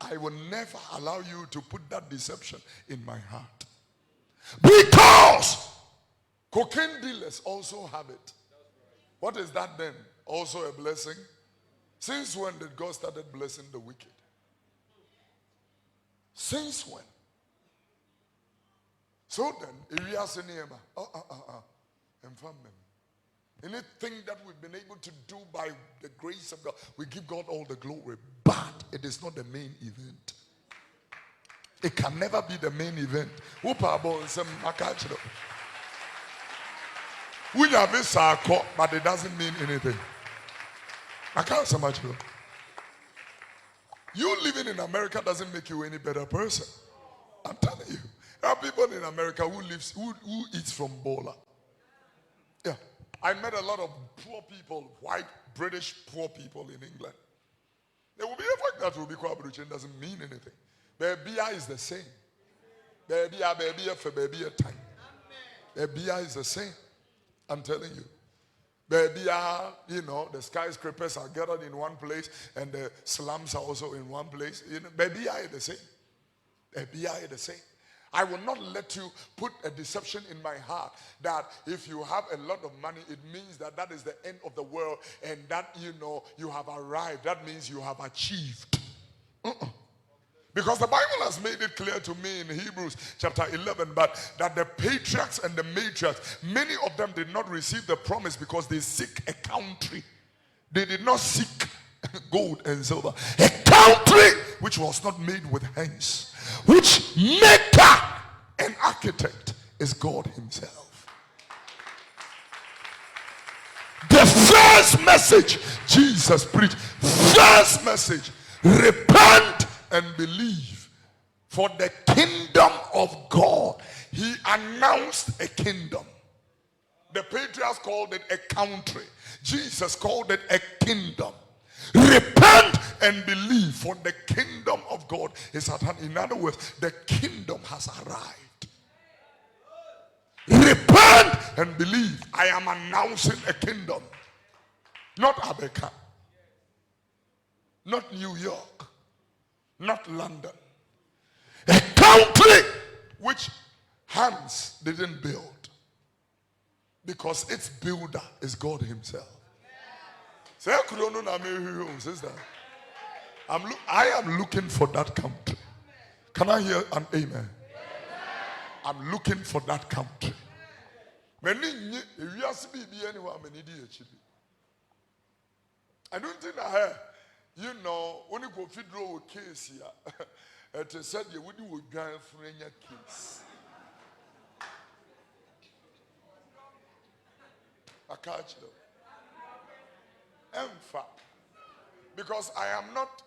I will never allow you to put that deception in my heart. Because cocaine dealers also have it. What is that then? Also a blessing? Since when did God started blessing the wicked? Since when? So then, if you are saying, anything that we've been able to do by the grace of God, we give God all the glory. But it is not the main event. It can never be the main event. We have this but it doesn't mean anything. I can't so much. You living in America doesn't make you any better person. I'm telling you. There are people in America who eats from bola. Yeah. I met a lot of poor people, white, British poor people in England. There will be a fact that will be quite doesn't mean anything. Baby is the same. Baby for baby time. Baby is the same. I'm telling you. Baby, the skyscrapers are gathered in one place and the slums are also in one place. Baby is the same. Baby is the same. I will not let you put a deception in my heart that if you have a lot of money, it means that that is the end of the world and that, you have arrived. That means you have achieved. Because the Bible has made it clear to me in Hebrews chapter 11, but that the patriarchs and the matriarchs, many of them did not receive the promise because they seek a country. They did not seek gold and silver. A country which was not made with hands, which maker and architect is God himself. The first message Jesus preached, first message, repent and believe for the kingdom of God. He announced a kingdom. The patriarchs called it a country. Jesus called it a kingdom. Repent and believe, for the kingdom of God is at hand. In other words, the kingdom has arrived. Repent and believe. I am announcing a kingdom. Not Abeka. Not New York. Not London. A country which hands didn't build. Because its builder is God himself. Sister, I am looking for that country. Can I hear an amen? I'm looking for that country. I don't think I have. When you go Kofi Oduro case here, it said you wouldn't go for any case. I catch them. Because I am not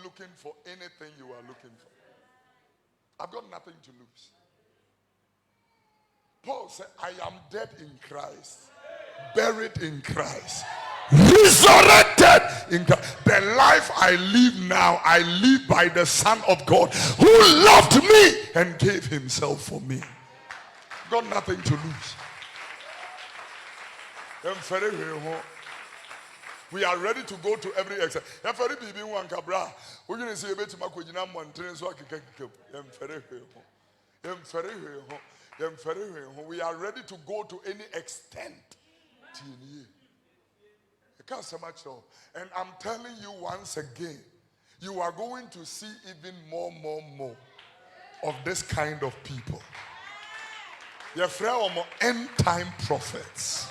looking for anything you are looking for. I've got nothing to lose. Paul said, I am dead in Christ, buried in Christ, resurrected in Christ. The life I live now, I live by the Son of God who loved me and gave himself for me. Got nothing to lose. We are ready to go to every extent. We are ready to go to any extent. And I'm telling you once again, you are going to see even more of this kind of people. Your friend, end time prophets.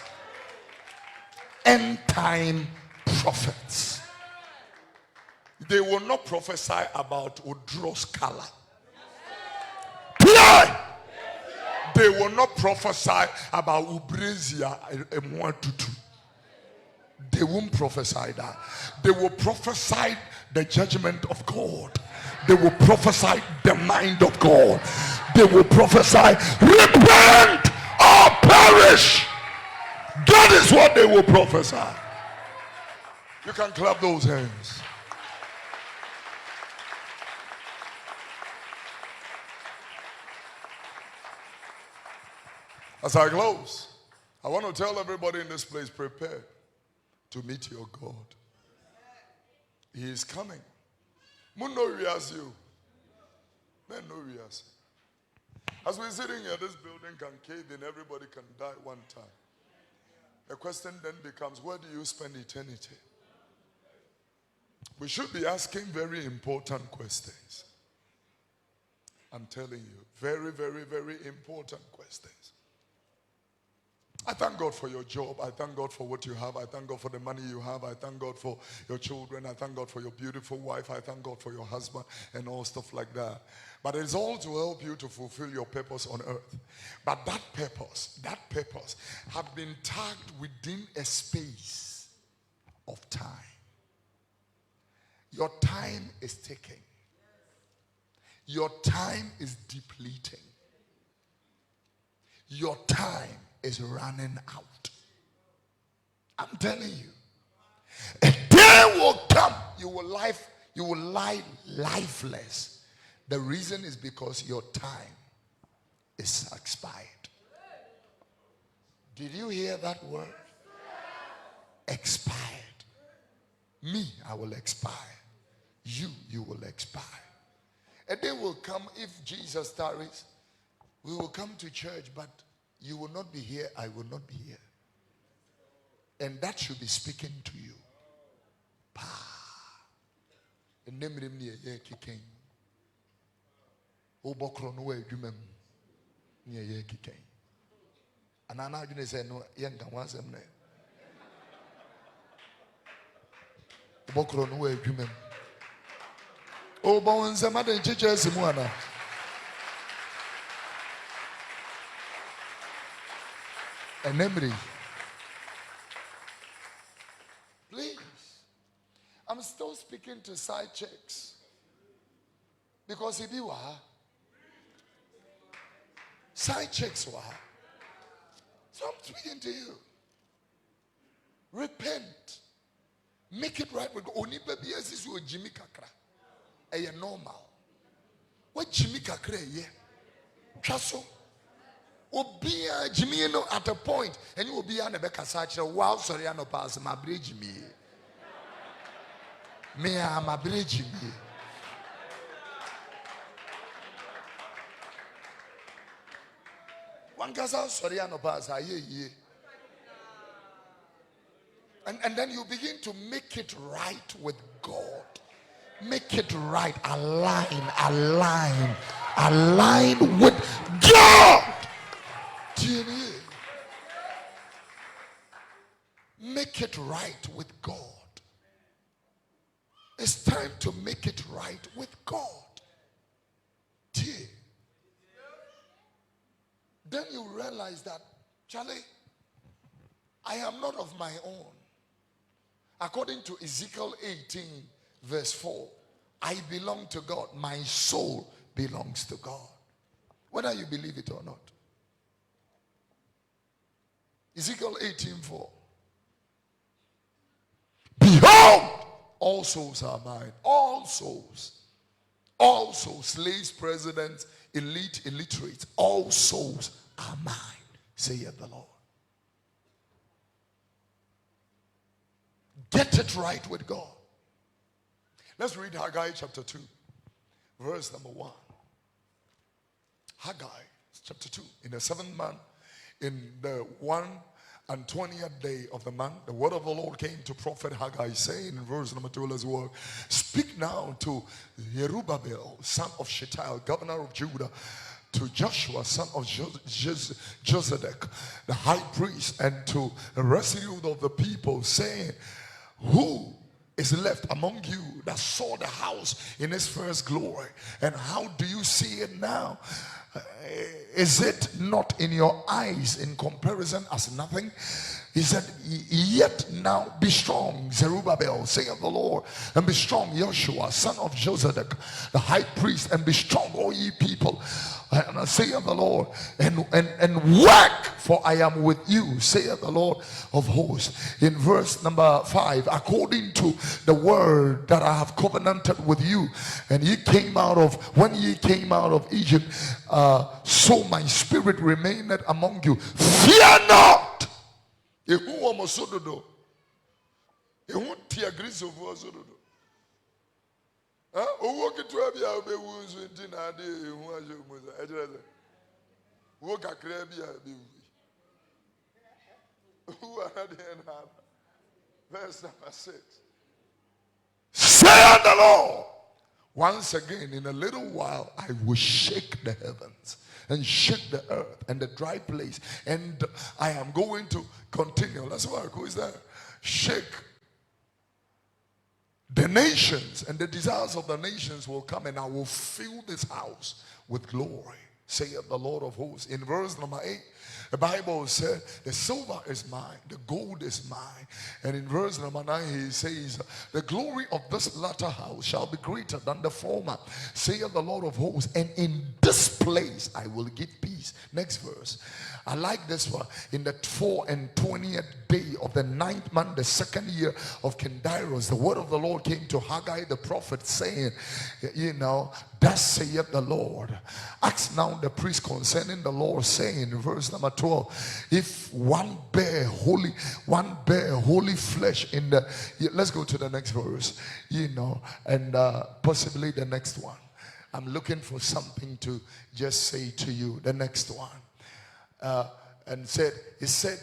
End time prophets. They will not prophesy about Oduro's color. They will not prophesy about Ubrezia and Mmoa. They won't prophesy that. They will prophesy the judgment of God. They will prophesy the mind of God. They will prophesy, repent or perish. That is what they will prophesy. You can clap those hands. As I close, I want to tell everybody in this place, prepare to meet your God. He is coming. Mundo hears you. Men know we are. As we're sitting here, this building can cave in, everybody can die one time. The question then becomes, where do you spend eternity? We should be asking very important questions. I'm telling you, very, very, very important questions. I thank God for your job. I thank God for what you have. I thank God for the money you have. I thank God for your children. I thank God for your beautiful wife. I thank God for your husband and all stuff like that. But it's all to help you to fulfill your purpose on earth. But that purpose have been tagged within a space of time. Your time is ticking. Your time is depleting. Your time is running out. I'm telling you, a day will come, you will lie lifeless. The reason is because your time is expired. Did you hear that word? Expired. Me, I will expire. You will expire. A day will come, if Jesus tarries, we will come to church, but you will not be here, I will not be here. And that should be speaking to you. And memory. Please. I'm still speaking to side chicks. Because if you are, side chicks were. So I'm speaking to you. Repent. Make it right with God. Only baby is you Jimmy Kakra. A normal. What Jimmy Kakra ye? Chaso. Obia Jimmy no at a point, and you will be on a Becca such a wow, sorry, I no pass my bridge me. Me, I'm a bridge me. One guy's out, sorry, I no pass, I hear. And then you begin to make it right with God. Make it right. Align with God. Make it right with God. It's time to make it right with God. Then you realize that, Charlie, I am not of my own. According to Ezekiel 18, verse 4, I belong to God. My soul belongs to God. Whether you believe it or not. Ezekiel 18:4. Behold, all souls are mine. All souls. All souls. Slaves, presidents, elite, illiterates. All souls are mine, saith the Lord. Get it right with God. Let's read Haggai chapter 2, verse number 1. Haggai chapter 2. In the 7th month, in the 120th day of the month, the word of the Lord came to prophet Haggai, saying in verse number 2 as well, speak now to Zerubbabel, son of Shealtiel, governor of Judah, to Joshua, son of Josedek, the high priest, and to the residue of the people, saying, who is left among you that saw the house in its first glory? And how do you see it now? Is it not in your eyes in comparison as nothing? He said, yet now be strong, Zerubbabel, saith the Lord, and be strong, Joshua, son of Josedek, the high priest, and be strong, all ye people, and saith the Lord, and work, for I am with you, saith the Lord of hosts. In verse number 5, according to the word that I have covenanted with you, and when ye came out of Egypt, so my spirit remained among you. Fear not. Ehu omo sododo. Ehu tia griso vo sododo. Owo kitua bia obewu nso nti na ade ehu aje muza. Ejere. Wo kakra bia be who are there now? Verse number 6. Say unto the Lord, once again, in a little while, I will shake the heavens and shake the earth and the dry place. And I am going to continue. That's why who is there? Shake the nations, and the desires of the nations will come, and I will fill this house with glory, saith the Lord of hosts. In verse number 8, the Bible said, the silver is mine, the gold is mine. And in verse number 9, he says, the glory of this latter house shall be greater than the former, saith the Lord of hosts. And in this place I will give peace. Next verse. I like this one. In the 24th day of the 9th month, the 2nd year of King Darius, the word of the Lord came to Haggai the prophet, saying, thus saith the Lord. Ask now the priest concerning the Lord, saying, verse number 12, if one bear holy flesh in the, let's go to the next verse, and possibly the next one. I'm looking for something to just say to you. The next one. He said,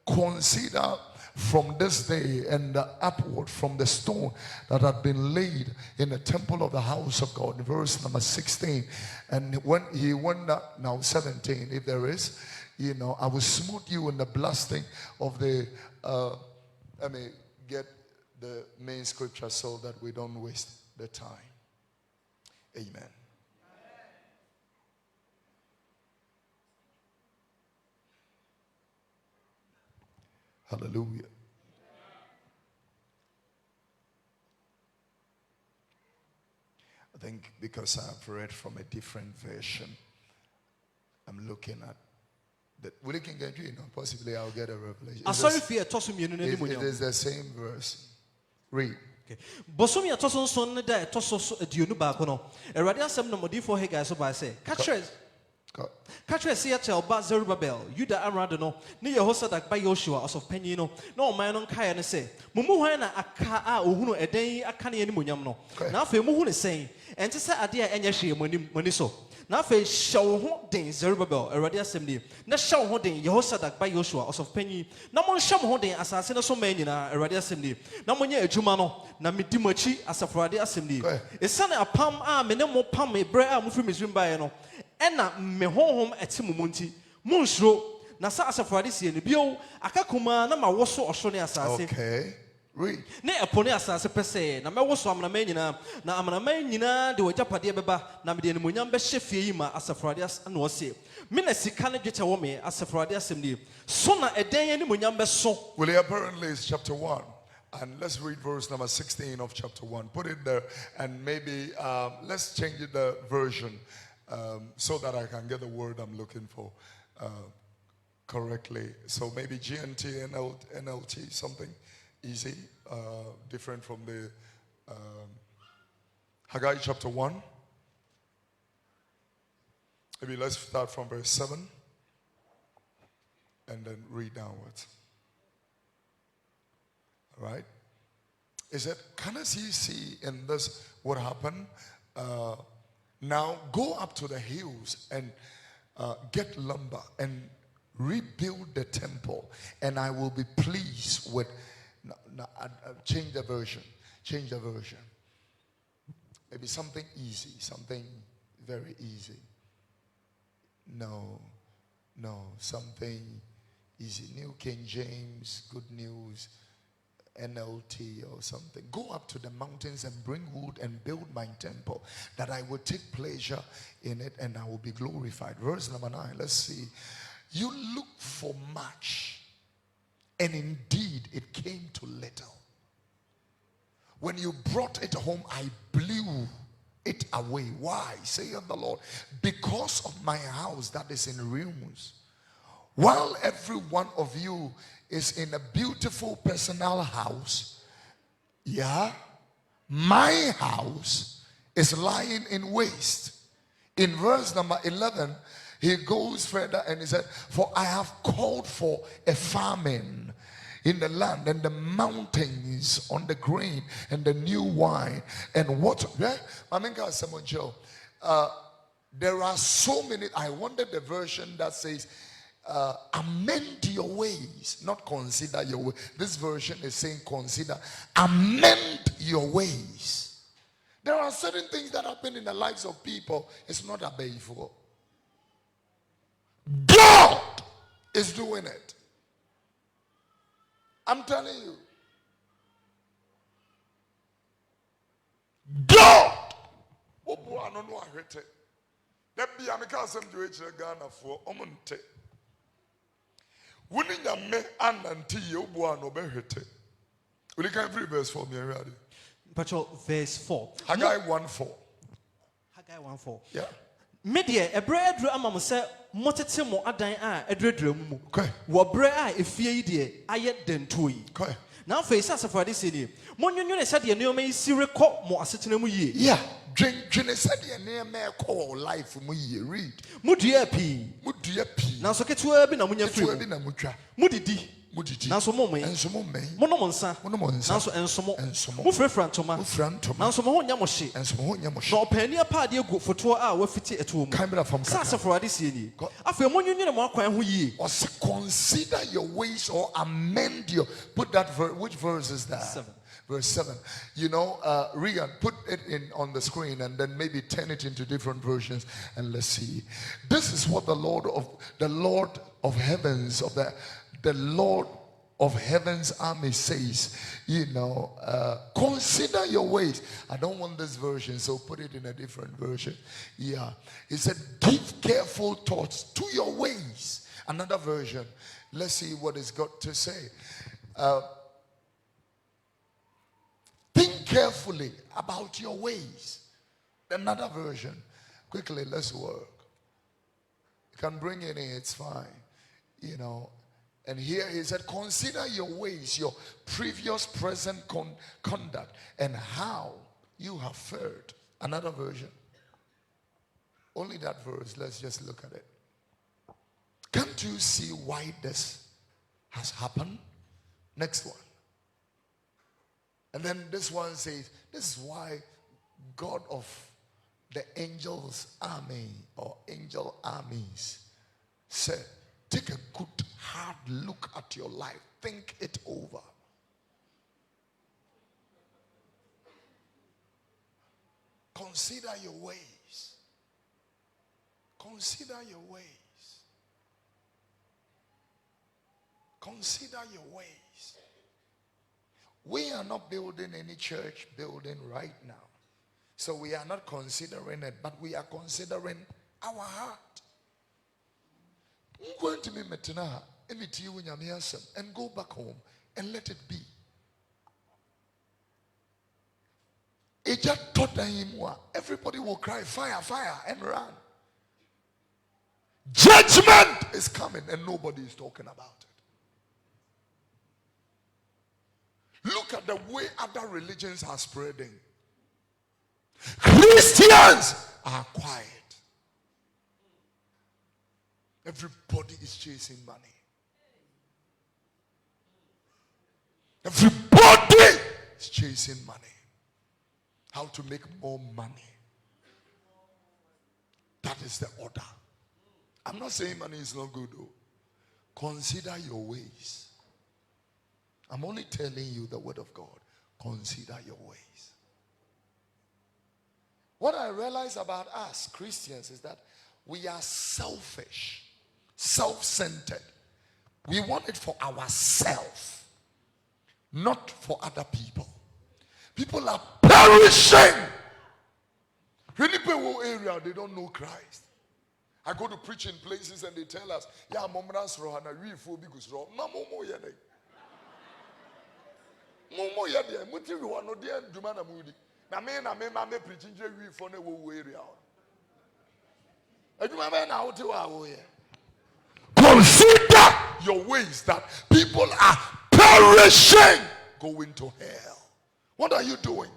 consider from this day and upward from the stone that had been laid in the temple of the house of God. Verse number 16. And when he went up, now 17, if there is, I will smooth you in the blasting of the, let me get the main scripture so that we don't waste the time. Amen. Hallelujah. I think because I've read from a different version, I'm looking at that. We can get possibly I'll get a revelation. It is the same verse. Read. Bosomi atoso son da etoso aduonu ba ko no. Erade asem no modifo Haggai so ba say. Catch see at Ba Zerubbabel, Judah Arado no, near Yehosadak by Joshua, as of Penino, no man on Kai and say, Mumuhana aka uhuno a day a canny munyam no. Now for Muhun is saying, and to say a dear Enyashi Moniso. Now for show holding Zerubbabel, a radia assembly, not show holding Yehosadak by Joshua, as of Penny, no one show holding assassin so many a radia assembly, no one yet Jumano, Namitimuchi as a radia assembly. A son a palm arm and no more palm a bread arm from his room by no. Ena me home etimu munti munshro na sa asafrade sie ne bio akakuma na ma woso osone asase. Okay, read. Ne epone asase pese na me woso amana nyina na amana nyina de wajapade beba na me de munyam be hyefie yi ma asafrade na wose me na sika ne dwete wo me asafrade asemni so na eden ni munyam be so. Well, apparently it's chapter 1. And let's read verse number 16 of chapter 1. Put it there, and maybe let's change the version. So that I can get the word I'm looking for correctly. So maybe GNT, NLT, something easy, different from the Haggai chapter 1. Maybe let's start from verse 7 and then read downwards. All right? Is it, can I see in this what happened? Now go up to the hills and get lumber and rebuild the temple, and I will be pleased with. Change the version. Change the version. Maybe something easy, something very easy. No, something easy. New King James, Good News, NLT or something. Go up to the mountains and bring wood and build my temple, that I will take pleasure in it and I will be glorified. Verse number 9, let's see. You look for much and indeed it came to little. When you brought it home, I blew it away. Why? Saith the Lord, because of my house that is in ruins. While every one of you is in a beautiful personal house, my house is lying in waste. In verse number 11, he goes further and he said, for I have called for a famine in the land and the mountains on the grain and the new wine and water. There are so many. I wanted the version that says, amend your ways, not consider your way. This version is saying consider, amend your ways. There are certain things that happen in the lives of people. It's not a for. God is doing it. I'm telling you. God. I don't know. I hate it. That be a because I'm doing Ghana for Omonte. Winning a me and until you no be hate. Will you can read verse for me already? Patrol verse 4. Haggai 1:4. Haggai 1:4. Yeah. Media a bread amam say motete mo adan a edredre mu. Okay. Wo bre a efie die aye dentoi. Okay. Now face as for this city. Monyo ne said ye no me sire ko mo asetena mu yie. Yeah. Drink said ye na me call life mu yie. Read. Mudua pi. Na so ketua bi na munya free. Ketua bi na mutwa. Mudidi. Na so mo me. Enso mo me. Mono monsa. Na so enso mo. Mo frefra ntoma. Na so mo ho nya mo hye. Enso mo ho nya mo hye. No pani apade egu foto a wafiti etuo mu. Camera from Kankan. Sa for this city. Afa monyo mo akwan ho yie. Or consider your ways or amend your. Put that verse. Which verse is that? 7. Verse 7. You know, Regan, put it in on the screen and then maybe turn it into different versions and let's see. This is what the Lord of heavens the Lord of heaven's army says. You know, consider your ways. I don't want this version, so put it in a different version. Yeah, he said, give careful thoughts to your ways. Another version. Let's see what it's got to say. Think carefully about your ways. Another version. Quickly, let's work. You can bring it in, it's fine. You know. And here he said, consider your ways, your previous present conduct, and how you have fared. Another version. Only that verse. Let's just look at it. Can't you see why this has happened? Next one. And then this one says, this is why God of the angels army or angel armies said, take a good hard look at your life. Think it over. Consider your ways. Consider your ways. Consider your ways. We are not building any church building right now. So we are not considering it, but we are considering our heart. I'm going to be metana and go back home and let it be. Everybody will cry, fire, fire, and run. Judgment is coming and nobody is talking about it. Look at the way other religions are spreading. Christians are quiet. Everybody is chasing money. Everybody is chasing money. How to make more money. That is the order. I'm not saying money is not good though. Consider your ways. I'm only telling you the word of God. Consider your ways. What I realize about us Christians is that we are selfish, self-centered. We want it for ourselves, not for other people. People are perishing. Really, people area, they don't know Christ. I go to preach in places and they tell us, yeah, momras rohana, we fo bigus ro, mamomo yene. Momo ya dia muti wi wono dia duma na mudi. Na me ma me preaching je wi for na wo area. Aduma me na wote wa wo ye. Consider your ways that people are perishing, going to hell. What are you doing?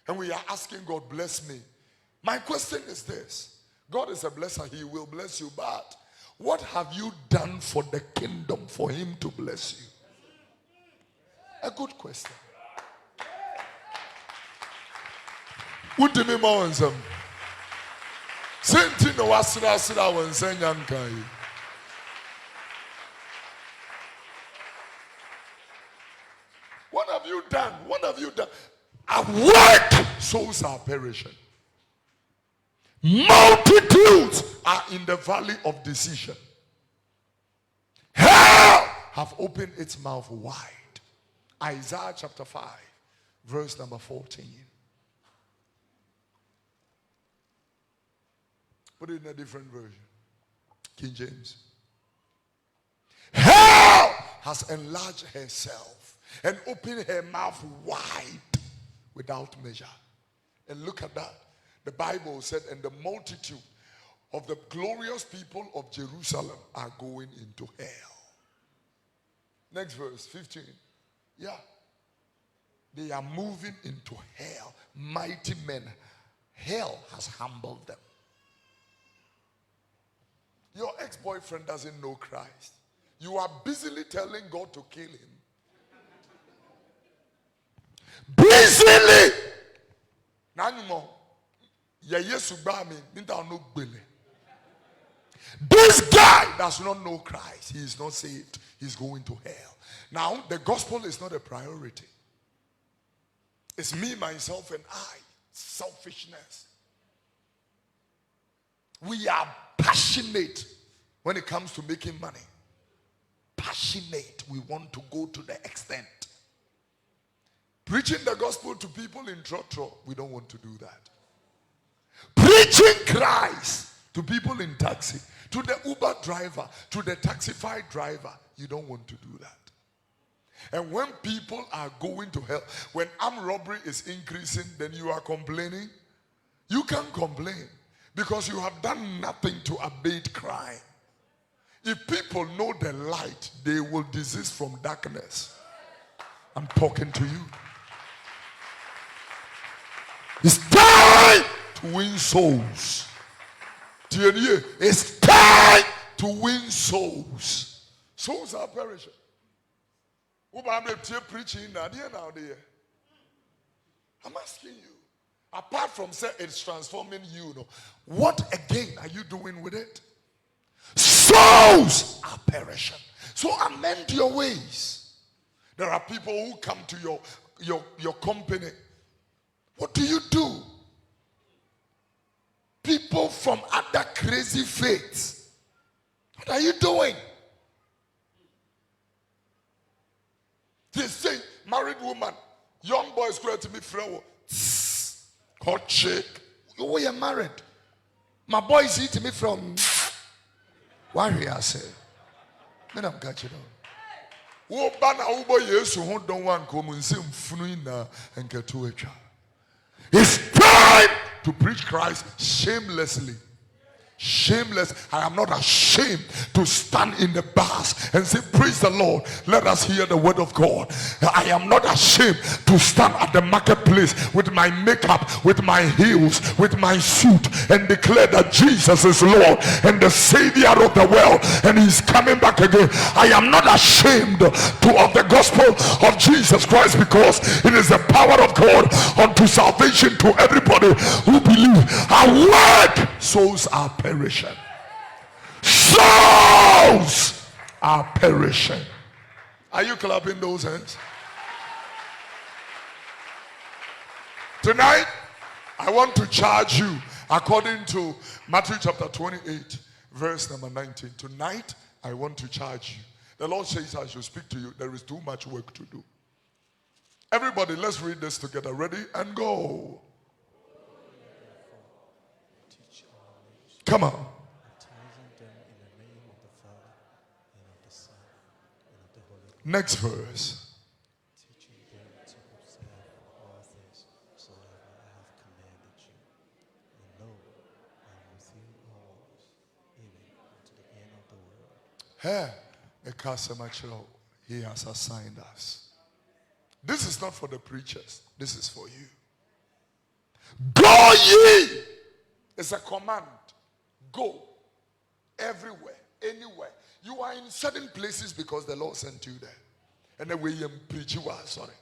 And we are asking God, bless me. My question is this: God is a blesser, He will bless you, but what have you done for the kingdom for Him to bless you? A good question. Ntumi ma wansam. Senti no wasra wansanya nkai. What have you done? What have you done? At work, souls are perishing. Multitudes are in the valley of decision. Hell have opened its mouth wide. Isaiah chapter 5, verse number 14. Put it in a different version. King James. Hell has enlarged herself and opened her mouth wide without measure. And look at that. The Bible said, and the multitude of the glorious people of Jerusalem are going into hell. Next verse, 15. Yeah. They are moving into hell. Mighty men. Hell has humbled them. Your ex-boyfriend doesn't know Christ. You are busily telling God to kill him. Busily. This guy does not know Christ. He is not saved. He's going to hell. Now, the gospel is not a priority. It's me, myself, and I. Selfishness. We are passionate when it comes to making money. Passionate. We want to go to the extent. Preaching the gospel to people in Trotro, we don't want to do that. Preaching Christ to people in taxi, to the Uber driver, to the Taxify driver, you don't want to do that. And when people are going to hell, when armed robbery is increasing, then you are complaining. You can't complain because you have done nothing to abate crime. If people know the light, they will desist from darkness. I'm talking to you. It's time to win souls. It's time to win souls. Souls are perishing. I'm asking you, apart from say it's transforming you, what again are you doing with it? Souls are perishing. So amend your ways. There are people who come to your company. What do you do? People from other crazy faiths. What are you doing? They say, married woman, young boys go to me, friend, hot chick. You are married. My boy is eating me from warrior say. Then I'm catching on. Wo bana ubo Yesu ho don wan ko mun sim funu na enketu atwa. It's time to preach Christ shamelessly. Shameless. I am not ashamed to stand in the bars and say, praise the Lord, let us hear the word of God. I am not ashamed to stand at the marketplace with my makeup, with my heels, with my suit, and declare that Jesus is Lord and the Savior of the world, and He's coming back again. I am not ashamed of the gospel of Jesus Christ, because it is the power of God unto salvation to everybody who believes. Our word, souls are perishing. Souls are perishing. Are you clapping those hands? Tonight, I want to charge you according to Matthew chapter 28, verse number 19. Tonight, I want to charge you. The Lord says I should speak to you. There is too much work to do. Everybody, let's read this together. Ready and go. Come on. Next verse. Hey, a customer, he has assigned us. This is not for the preachers. This is for you. Go ye! It's a command. Go. Everywhere. Anywhere. You are in certain places because the Lord sent you there. And the way you preach, you are sorry.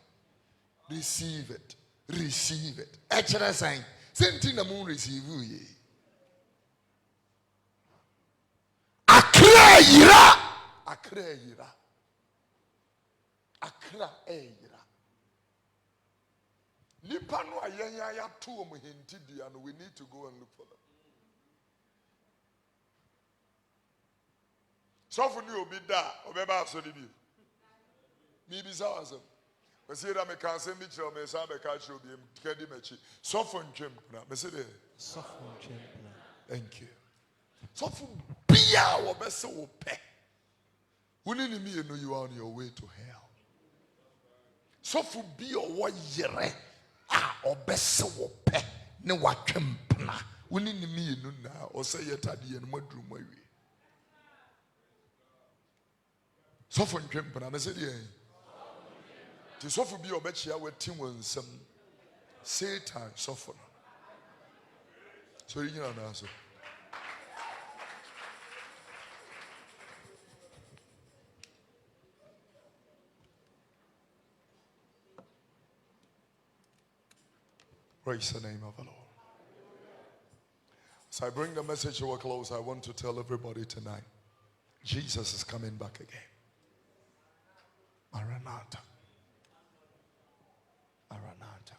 Receive it. Receive it. Extra sign. Same the moon receive you. Accra yira. Accra yira. Accra yira. Nipa no ayenya ya to omo hinti dia no, we need to go and look for them. So for you obi da obeba so di bi. Me bi sa wasem. We say that me can say me chiro me sa be ka chiro bi kedi mechi. So for ntwem na me say there. So for ntwem na. Thank you. So for bia wo be se wo pe. Woni ni me know you are on your way to hell. So for bi o wo yere obese wo pe ne watwem na. Woni ni me know na o say yetade ye no maduru mawi. So for ntwem na me say there. Ti so for bi obechia wetin wonsam. Satan suffer. So you know now so. Praise the name of the Lord. As I bring the message to a close, I want to tell everybody tonight, Jesus is coming back again. Maranatha. Maranatha.